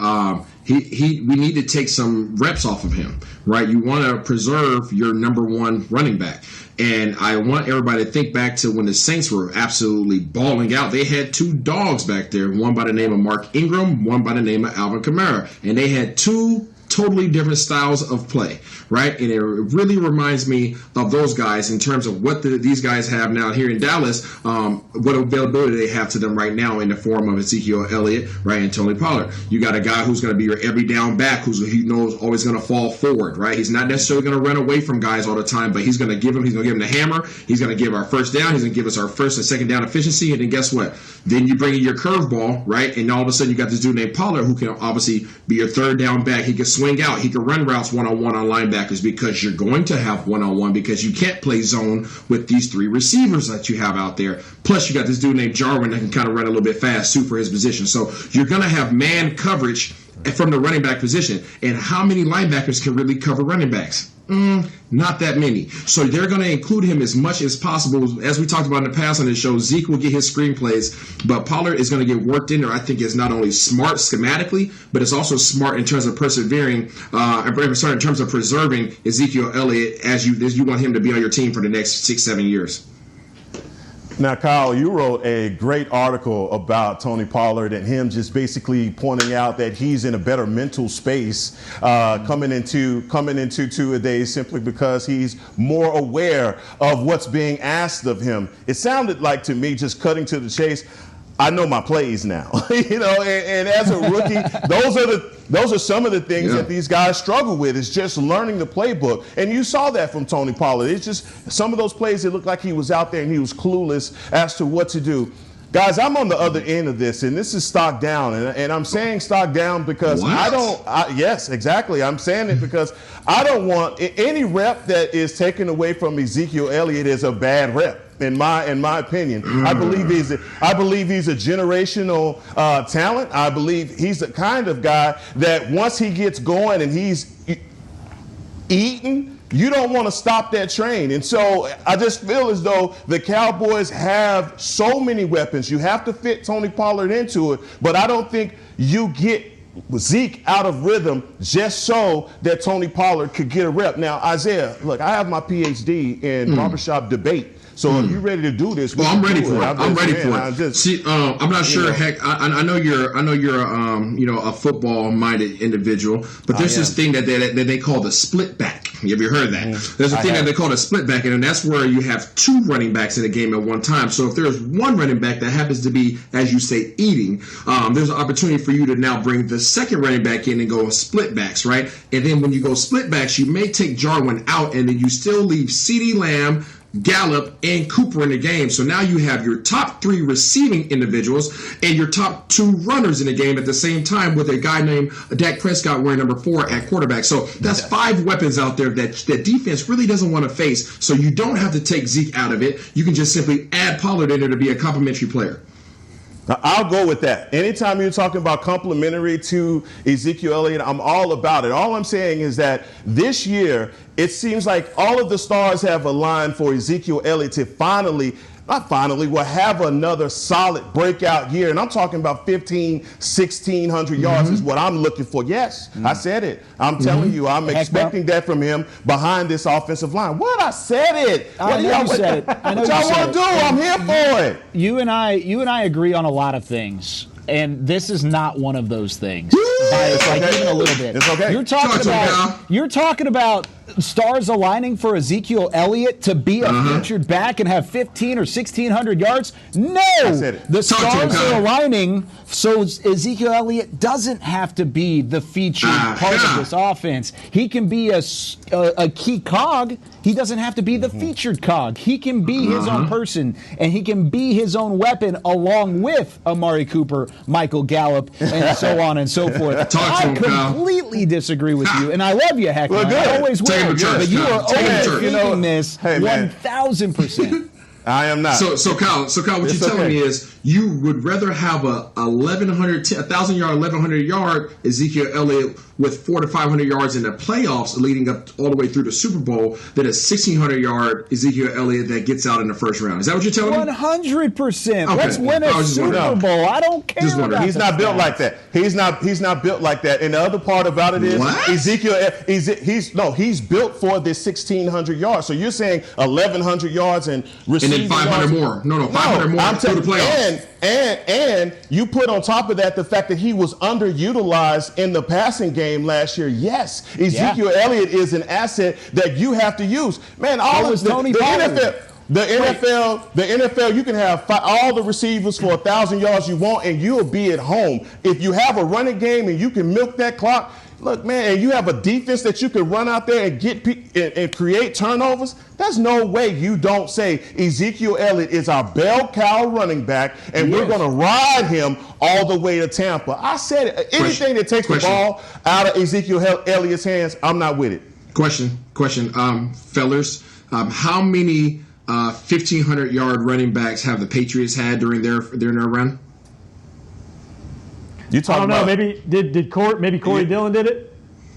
F: We need to take some reps off of him, right? You want to preserve your number one running back. And I want everybody to think back to when the Saints were absolutely balling out. They had two dogs back there, one by the name of Mark Ingram, one by the name of Alvin Kamara. And they had two totally different styles of play, right? And it really reminds me of those guys in terms of what these guys have now here in Dallas, what availability they have to them right now in the form of Ezekiel Elliott, right, and Tony Pollard. You got a guy who's going to be your every down back, he knows always going to fall forward, right? He's not necessarily going to run away from guys all the time, but he's going to give him the hammer. He's going to give our first down. He's going to give us our first and second down efficiency. And then guess what? Then you bring in your curveball, right? And all of a sudden you got this dude named Pollard who can obviously be your third down back. He can swing out. He can run routes one-on-one on linebackers because you're going to have one-on-one because you can't play zone with these three receivers that you have out there. Plus, you got this dude named Jarwin that can kind of run a little bit fast, too, for his position. So you're going to have man coverage from the running back position. And how many linebackers can really cover running backs? Not that many. So they're going to include him as much as possible. As we talked about in the past on this show, Zeke will get his screenplays, but Pollard is going to get worked in there. I think is not only smart schematically, but it's also smart in terms of persevering, in terms of preserving Ezekiel Elliott as you want him to be on your team for the next 6-7 years.
B: Now, Kyle, you wrote a great article about Tony Pollard and him just basically pointing out that he's in a better mental space coming into two-a-days simply because he's more aware of what's being asked of him. It sounded like to me, just cutting to the chase, I know my plays now, and as a rookie, those are some of the things that these guys struggle with is just learning the playbook. And you saw that from Tony Pollard. It's just some of those plays, it looked like he was out there and he was clueless as to what to do. Guys, I'm on the other end of this, and this is stock down. And I'm saying stock down because yes, exactly. I'm saying it because I don't want any rep that is taken away from Ezekiel Elliott is a bad rep. In my opinion, I believe he's a generational talent. I believe he's the kind of guy that once he gets going and he's eating, you don't want to stop that train. And so I just feel as though the Cowboys have so many weapons. You have to fit Tony Pollard into it, but I don't think you get Zeke out of rhythm just so that Tony Pollard could get a rep. Now, Isaiah, look, I have my PhD in barbershop debate. So if you're ready to do this,
F: I'm ready for it. I'm ready for it. See, I'm not sure. Heck, I know you're a football-minded individual, but there's this thing that they call the split back. Have you heard that? There's a thing that they call the split back, and that's where you have two running backs in a game at one time. So if there's one running back that happens to be, as you say, eating, there's an opportunity for you to now bring the second running back in and go split backs, right? And then when you go split backs, you may take Jarwin out, and then you still leave CeeDee Lamb, Gallup, and Cooper in the game. So now you have your top three receiving individuals and your top two runners in the game at the same time with a guy named Dak Prescott wearing number 4 at quarterback. So that's 5 weapons out there that defense really doesn't want to face. So you don't have to take Zeke out of it. You can just simply add Pollard in there to be a complimentary player.
B: Now, I'll go with that. Anytime you're talking about complimentary to Ezekiel Elliott, I'm all about it. All I'm saying is that this year, it seems like all of the stars have aligned for Ezekiel Elliott to will have another solid breakout year. And I'm talking about 1,600 yards is what I'm looking for. Yes, I said it. I'm telling you, I'm expecting that from him behind this offensive line. What? I said it.
D: I know you said it. I know
B: what y'all want to do? I'm here for it.
D: You and I agree on a lot of things. And this is not one of those things. Even a little bit.
B: It's okay.
D: You're talking about stars aligning for Ezekiel Elliott to be a featured back and have 1,500 or 1,600 yards? No! The stars are aligning so Ezekiel Elliott doesn't have to be the featured part of this offense. He can be a key cog. He doesn't have to be the featured cog. He can be his own person, and he can be his own weapon along with Amari Cooper, Michael Gallup, and so on and so forth. I completely disagree with you, and I love you, Heckman. I always will. But you are overthinking this 1,000%.
B: I am not.
F: So Kyle, what you're telling me is you would rather have a 1,000-yard, 1,100-yard Ezekiel Elliott with 400 to 500 yards in the playoffs leading up all the way through the Super Bowl than a 1,600-yard Ezekiel Elliott that gets out in the first round. Is that what you're telling me?
D: 100%.
F: Okay.
D: Let's win a Super Bowl. I don't care.
B: He's not built like that. He's not built like that. And the other part about it is Ezekiel. He's built for this 1,600 yards. So you're saying 1,100 yards and receiving
F: and then 500 more. No, 500 more through the playoffs.
B: And you put on top of that the fact that he was underutilized in the passing game last year. Yes, Ezekiel Elliott is an asset that you have to use. Man, all of the NFL. The NFL, you can have all the receivers for 1,000 yards you want, and you'll be at home. If you have a running game and you can milk that clock, look, man, and you have a defense that you can run out there and get and create turnovers, there's no way you don't say Ezekiel Elliott is our bell cow running back, and we're going to ride him all the way to Tampa. I said it. Anything that takes the ball out of Ezekiel Elliott's hands, I'm not with it.
F: Question, fellers, how many 1,500-yard running backs have the Patriots had during their run?
E: I don't know. Maybe Corey Dillon did it.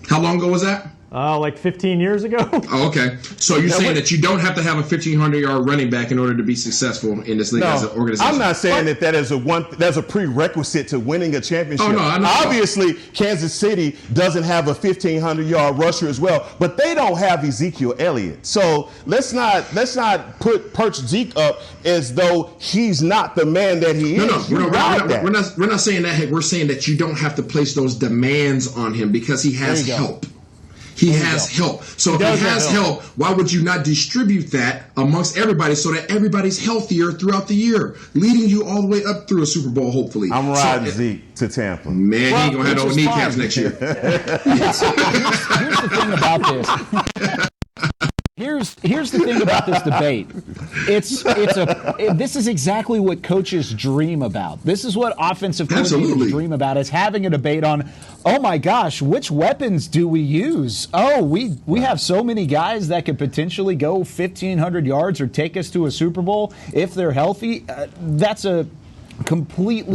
F: How long ago was that?
E: Like 15 years ago.
F: Oh, okay. So you're saying that you don't have to have a 1,500-yard running back in order to be successful in this league as an organization?
B: I'm not saying that is a prerequisite to winning a championship.
F: Oh, no, I know.
B: Obviously, Kansas City doesn't have a 1,500-yard rusher as well, but they don't have Ezekiel Elliott. So let's not perch Zeke up as though he's not the man that he is.
F: We're not saying that. We're saying that you don't have to place those demands on him because he has help. He has help. So if he has help, why would you not distribute that amongst everybody so that everybody's healthier throughout the year, leading you all the way up through a Super Bowl, hopefully?
B: I'm riding Zeke to Tampa.
F: Man, he ain't going to have no kneecaps next year.
D: Here's the thing about this. Here's the thing about this debate. This is exactly what coaches dream about. This is what offensive coaches dream about, is having a debate on, oh my gosh, which weapons do we use? Oh, we have so many guys that could potentially go 1,500 yards or take us to a Super Bowl if they're healthy. That's a completely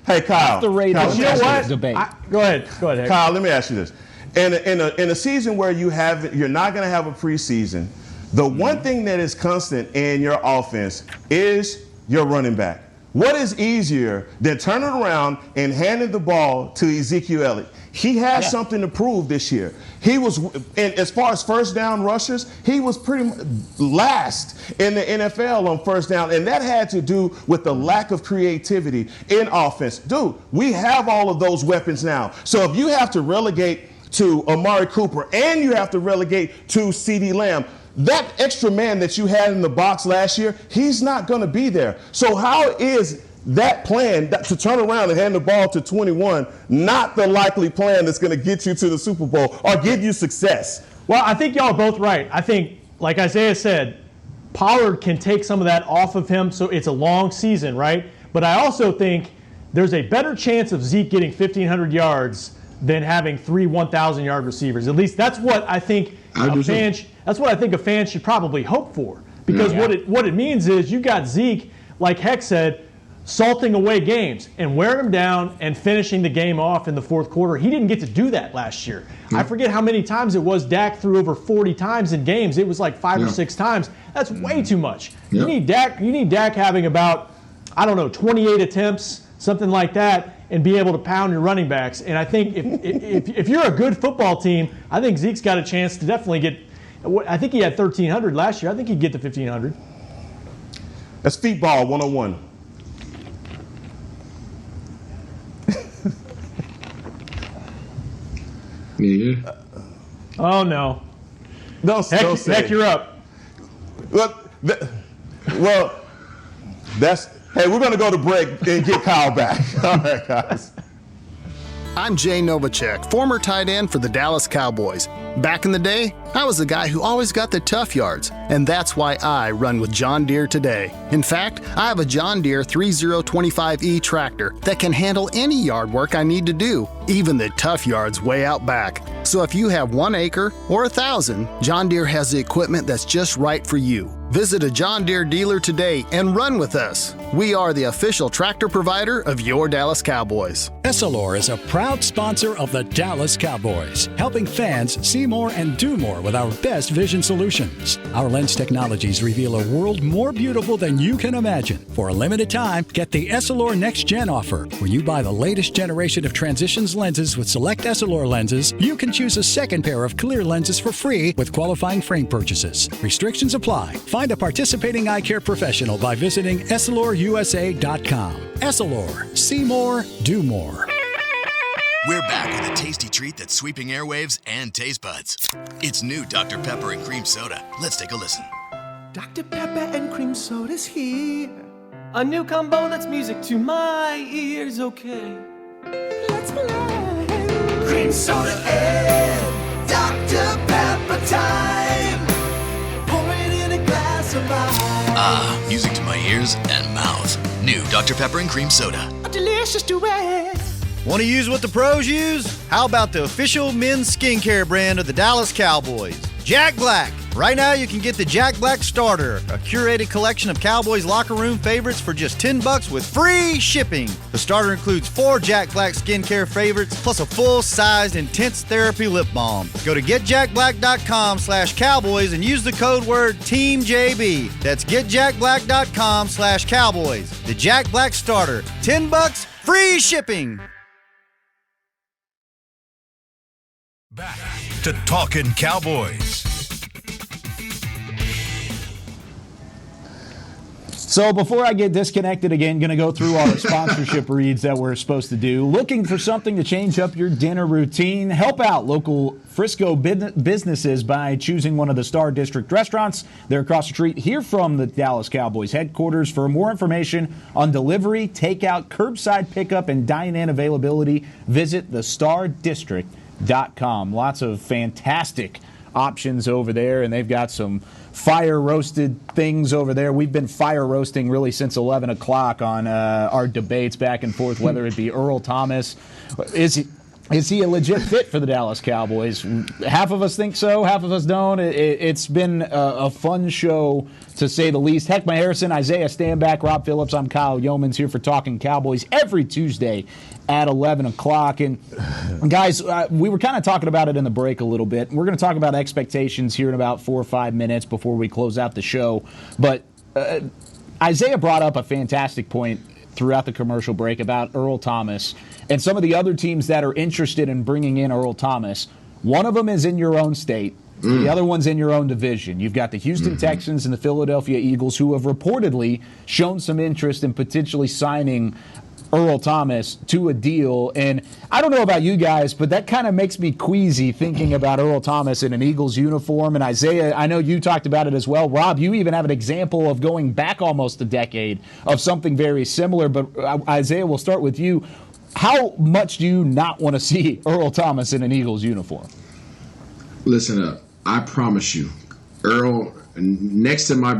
B: Hey, Kyle,
D: off the radar debate.
E: Go ahead.
B: Kyle, let me ask you this. In a season where you're not going to have a preseason, the one thing that is constant in your offense is your running back. What is easier than turning around and handing the ball to Ezekiel Elliott? He has something to prove this year. He was, and as far as first down rushers, he was pretty last in the NFL on first down, and that had to do with the lack of creativity in offense. Dude, we have all of those weapons now. So if you have to relegate to Amari Cooper and you have to relegate to CeeDee Lamb, that extra man that you had in the box last year, he's not going to be there. So how is that plan to turn around and hand the ball to 21 not the likely plan that's going to get you to the Super Bowl or give you success?
E: Well, I think y'all are both right. I think, like Isaiah said, Pollard can take some of that off of him, so it's a long season, right? But I also think there's a better chance of Zeke getting 1,500 yards than having 3 1,000-yard receivers. At least that's what I think a fan should probably hope for. Because what it means is you got Zeke, like Heck said, salting away games and wearing them down and finishing the game off in the fourth quarter. He didn't get to do that last year. I forget how many times it was. Dak threw over 40 times in games. It was like 5 or 6 times. That's way too much. You need Dak having about, 28 attempts, something like that, and be able to pound your running backs. And I think if you're a good football team, I think Zeke's got a chance to definitely get. I think he had 1,300 last year. I think he'd get to 1,500.
B: That's feet ball 101.
F: Yeah.
E: Oh no.
B: Heck,
E: you're up.
B: Hey, we're going to go to break and get Kyle back. All right, guys.
M: I'm Jay Novacek, former tight end for the Dallas Cowboys. Back in the day, I was the guy who always got the tough yards, and that's why I run with John Deere today. In fact, I have a John Deere 3025E tractor that can handle any yard work I need to do, even the tough yards way out back. So if you have 1 acre or 1,000, John Deere has the equipment that's just right for you. Visit a John Deere dealer today and run with us. We are the official tractor provider of your Dallas Cowboys.
J: Essilor is a proud sponsor of the Dallas Cowboys, helping fans see more and do more with our best vision solutions. Our lens technologies reveal a world more beautiful than you can imagine. For a limited time, get the Essilor Next Gen offer. When you buy the latest generation of Transitions lenses with select Essilor lenses, you can choose a second pair of clear lenses for free with qualifying frame purchases. Restrictions apply. Find a participating eye care professional by visiting EssilorUSA.com. Essilor. See more, do more.
K: We're back with a tasty treat that's sweeping airwaves and taste buds. It's new Dr. Pepper and Cream Soda. Let's take a listen.
L: Dr. Pepper and Cream Soda's here. A new combo that's music to my ears, okay. Let's play. Cream Soda and Dr. Pepper time. Pour it in a glass of ice.
K: Ah, music to my ears and mouth. New Dr. Pepper and Cream Soda.
L: A delicious duet.
I: Want to use what the pros use? How about the official men's skincare brand of the Dallas Cowboys? Jack Black. Right now you can get the Jack Black Starter, a curated collection of Cowboys locker room favorites for just $10 with free shipping. The starter includes 4 Jack Black skincare favorites plus a full-sized intense therapy lip balm. Go to getjackblack.com/cowboys and use the code word TEAMJB. That's getjackblack.com/cowboys. The Jack Black Starter, $10, free shipping.
A: Back to Talkin' Cowboys.
D: So before I get disconnected again, going to go through our sponsorship reads that we're supposed to do. Looking for something to change up your dinner routine? Help out local Frisco businesses by choosing one of the Star District restaurants. They're across the street here from the Dallas Cowboys headquarters. For more information on delivery, takeout, curbside pickup, and dine-in availability, visit thestardistrict.com. Lots of fantastic options over there, and they've got some fire roasted things over there. We've been fire roasting really since 11 o'clock on our debates back and forth, whether it be Earl Thomas. Is he a legit fit for the Dallas Cowboys? Half of us think so, half of us don't. It's been a fun show, to say the least. Heckma Harrison, Isaiah Stanback, Rob Phillips, I'm Kyle Yeomans here for Talkin' Cowboys every Tuesday at 11 o'clock. And guys, we were kind of talking about it in the break a little bit. We're going to talk about expectations here in about 4 or 5 minutes before we close out the show. But Isaiah brought up a fantastic point throughout the commercial break about Earl Thomas and some of the other teams that are interested in bringing in Earl Thomas. One of them is in your own state. The other one's in your own division. You've got the Houston Texans and the Philadelphia Eagles, who have reportedly shown some interest in potentially signing Earl Thomas to a deal. And I don't know about you guys, but that kind of makes me queasy thinking about Earl Thomas in an Eagles uniform. And Isaiah, I know you talked about it as well. Rob, you even have an example of going back almost a decade of something very similar. But Isaiah, we'll start with you. How much do you not want to see Earl Thomas in an Eagles uniform?
F: Listen up. I promise you, Earl, next to my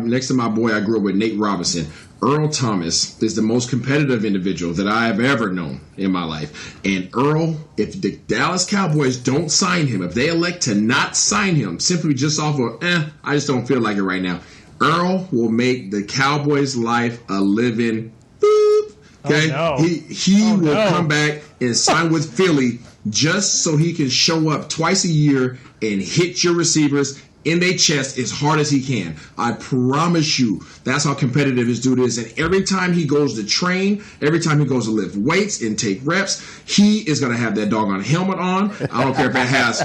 F: boy I grew up with, Nate Robinson, Earl Thomas is the most competitive individual that I have ever known in my life. And Earl, if the Dallas Cowboys don't sign him, if they elect to not sign him simply just off of, I just don't feel like it right now, Earl will make the Cowboys' life a living boop. Okay?
E: Oh, no.
F: He will come back and sign with Philly just so he can show up twice a year and hit your receivers in their chest as hard as he can. I promise you, that's how competitive this dude is. And every time he goes to train, every time he goes to lift weights and take reps, he is going to have that doggone helmet on. I don't care if it has,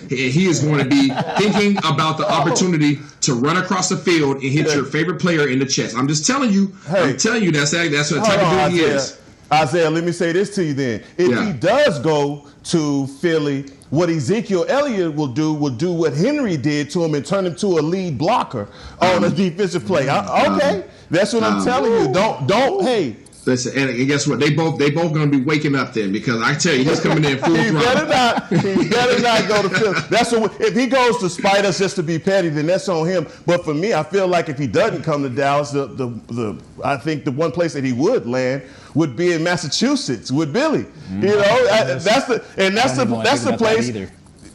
F: he is going to be thinking about the opportunity to run across the field and hit your favorite player in the chest. I'm just telling you, that's what type of dude he is.
B: Isaiah, let me say this to you then. If he does go to Philly, what Ezekiel Elliott will do what Henry did to him and turn him to a lead blocker on a defensive play. Okay, that's what I'm telling you. Don't. Hey,
F: listen, and guess what? They both going to be waking up then, because I tell you, he's coming in full throttle.
B: He better not go to Philly. If he goes to spite us just to be petty, then that's on him. But for me, I feel like if he doesn't come to Dallas, I think the one place that he would land would be in Massachusetts with Billy. You know, that's the place.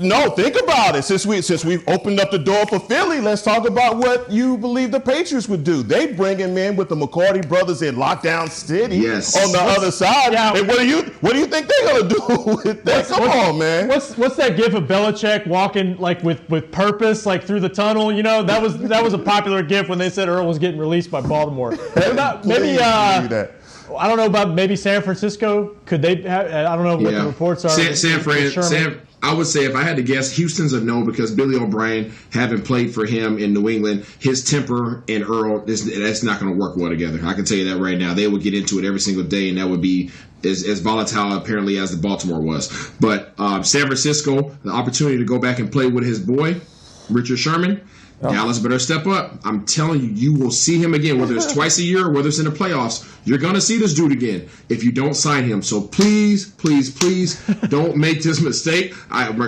B: No, think about it. Since we've opened up the door for Philly, let's talk about what you believe the Patriots would do. They bring him in with the McCarty brothers in Lockdown City on the other side. Yeah. And what do you think they're gonna do with that? Come on, man.
E: What's that gif of Belichick walking like with purpose, like through the tunnel? You know, that was a popular gif when they said Earl was getting released by Baltimore. Maybe I don't know about maybe San Francisco. Could they have, I don't know what the reports are.
F: San Fran. I would say if I had to guess, Houston's a no because Billy O'Brien, having played for him in New England, his temper and Earl, that's not going to work well together. I can tell you that right now. They would get into it every single day, and that would be as volatile apparently as the Baltimore was. But San Francisco, the opportunity to go back and play with his boy, Richard Sherman, Dallas better step up. I'm telling you, you will see him again, whether it's twice a year or whether it's in the playoffs. You're going to see this dude again if you don't sign him. So please, please, please don't make this mistake. I'm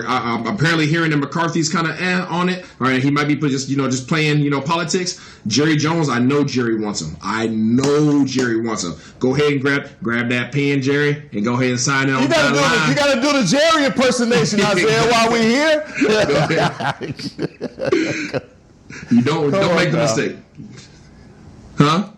F: apparently hearing that McCarthy's kind of on it. All right, he might be just playing politics. Jerry Jones, I know Jerry wants him. Go ahead and grab that pen, Jerry, and go ahead and sign it on the line.
B: You got to do the Jerry impersonation, Isaiah, while we're here.
F: You don't make the mistake. Huh?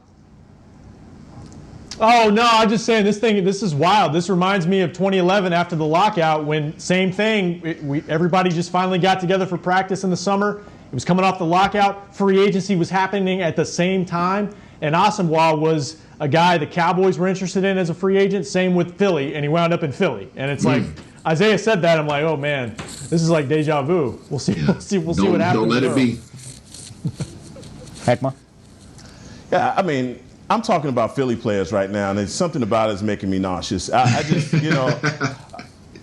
E: Oh, no, I'm just saying this is wild. This reminds me of 2011 after the lockout when same thing. Everybody just finally got together for practice in the summer. It was coming off the lockout. Free agency was happening at the same time. And Asamoah was a guy the Cowboys were interested in as a free agent. Same with Philly, and he wound up in Philly. And it's like Isaiah said that. I'm like, oh, man, this is like deja vu. We'll see what happens.
F: Don't let it be.
D: Heckma?
B: Yeah, I mean, I'm talking about Philly players right now, and there's something about it that's making me nauseous. I just,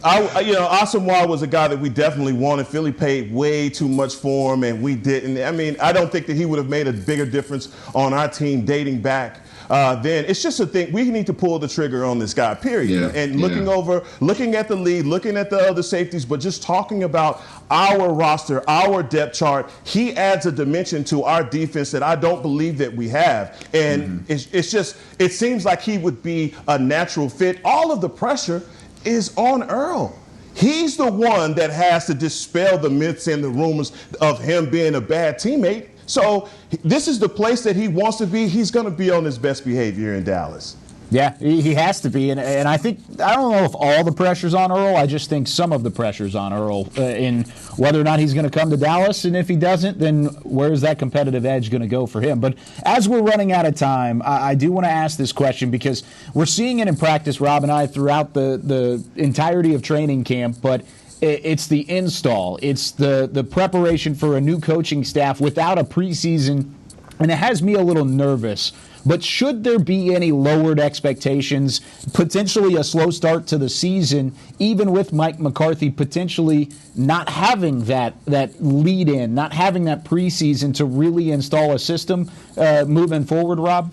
B: Asamoah was a guy that we definitely wanted. Philly paid way too much for him, and we didn't. I mean, I don't think that he would have made a bigger difference on our team dating back then. It's just a thing. We need to pull the trigger on this guy, period. Yeah, and looking at the lead, looking at the other safeties, but just talking about our roster, our depth chart, he adds a dimension to our defense that I don't believe that we have. And it seems like he would be a natural fit. All of the pressure is on Earl. He's the one that has to dispel the myths and the rumors of him being a bad teammate. So this is the place that he wants to be. He's going to be on his best behavior in Dallas.
D: Yeah, he has to be. And I don't know if all the pressure's on Earl. I just think some of the pressure's on Earl in whether or not he's going to come to Dallas. And if he doesn't, then where's that competitive edge going to go for him? But as we're running out of time, I do want to ask this question because we're seeing it in practice, Rob and I, throughout the entirety of training camp. But it's the install. It's the preparation for a new coaching staff without a preseason. And it has me a little nervous. But should there be any lowered expectations, potentially a slow start to the season, even with Mike McCarthy potentially not having that lead in, not having that preseason to really install a system moving forward, Rob?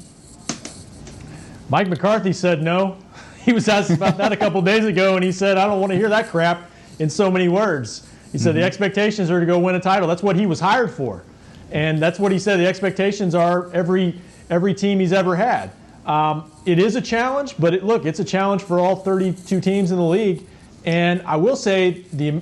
E: Mike McCarthy said no. He was asked about that a couple days ago, and he said, I don't want to hear that crap in so many words. He said the expectations are to go win a title. That's what he was hired for. And that's what he said the expectations are every team he's ever had. It is a challenge, but it's a challenge for all 32 teams in the league. And I will say the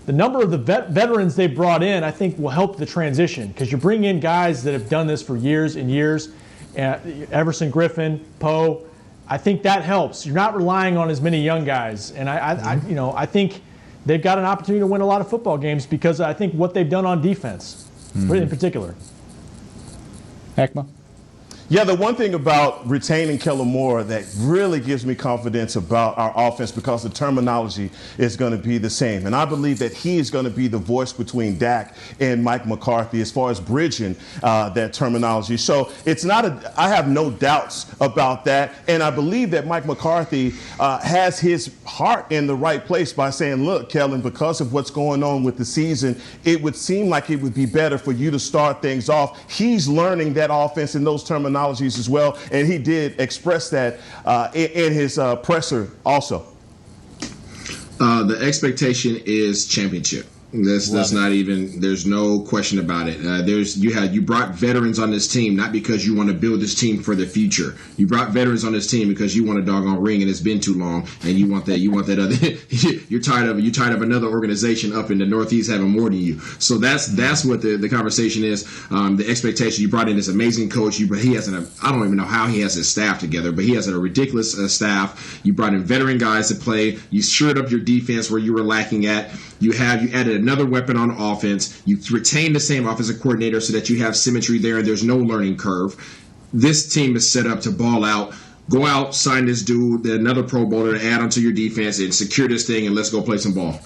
E: number of the veterans they brought in, I think, will help the transition because you bring in guys that have done this for years and years. Everson Griffin, Poe. I think that helps. You're not relying on as many young guys, and I think they've got an opportunity to win a lot of football games because I think what they've done on defense, in particular.
D: Heckma?
B: Yeah, the one thing about retaining Kellen Moore that really gives me confidence about our offense because the terminology is going to be the same. And I believe that he is going to be the voice between Dak and Mike McCarthy as far as bridging that terminology. So I have no doubts about that. And I believe that Mike McCarthy has his heart in the right place by saying, look, Kellen, because of what's going on with the season, it would seem like it would be better for you to start things off. He's learning that offense and those terminologies as well, and he did express that in his presser also.
F: The expectation is championship. That's not even. There's no question about it. You brought veterans on this team not because you want to build this team for the future. You brought veterans on this team because you want a doggone ring and it's been too long, and you want that. You want that other. You're tired of another organization up in the Northeast having more than you. So that's what the conversation is. The expectation. You brought in this amazing coach. He has I don't even know how he has his staff together, but he has a ridiculous staff. You brought in veteran guys to play. You shored up your defense where you were lacking at. You added another weapon on offense. You retained the same offensive coordinator so that you have symmetry there and there's no learning curve. This team is set up to ball out. Go out, sign this dude, another Pro Bowler, to add onto your defense and secure this thing, and let's go play some ball.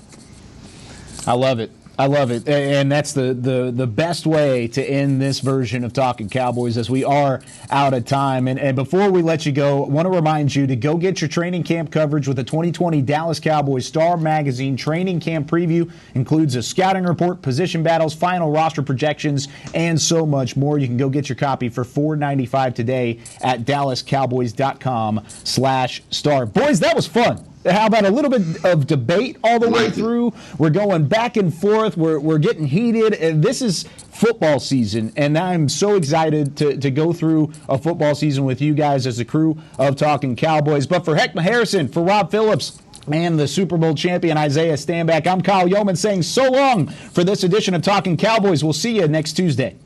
D: I love it. And that's the best way to end this version of Talkin' Cowboys, as we are out of time. And before we let you go, I want to remind you to go get your training camp coverage with the 2020 Dallas Cowboys Star Magazine Training Camp Preview. Includes a scouting report, position battles, final roster projections, and so much more. You can go get your copy for $4.95 today at dallascowboys.com/star. Boys, that was fun. How about a little bit of debate all the way through? We're going back and forth. We're getting heated. And this is football season, and I'm so excited to go through a football season with you guys as a crew of Talkin' Cowboys. But for Heckma Harrison, for Rob Phillips, and the Super Bowl champion Isaiah Stanback, I'm Kyle Yeoman saying so long for this edition of Talkin' Cowboys. We'll see you next Tuesday.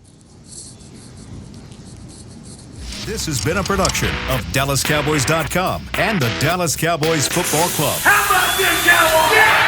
A: This has been a production of DallasCowboys.com and the Dallas Cowboys Football Club.
C: How about this, Cowboys? Yeah!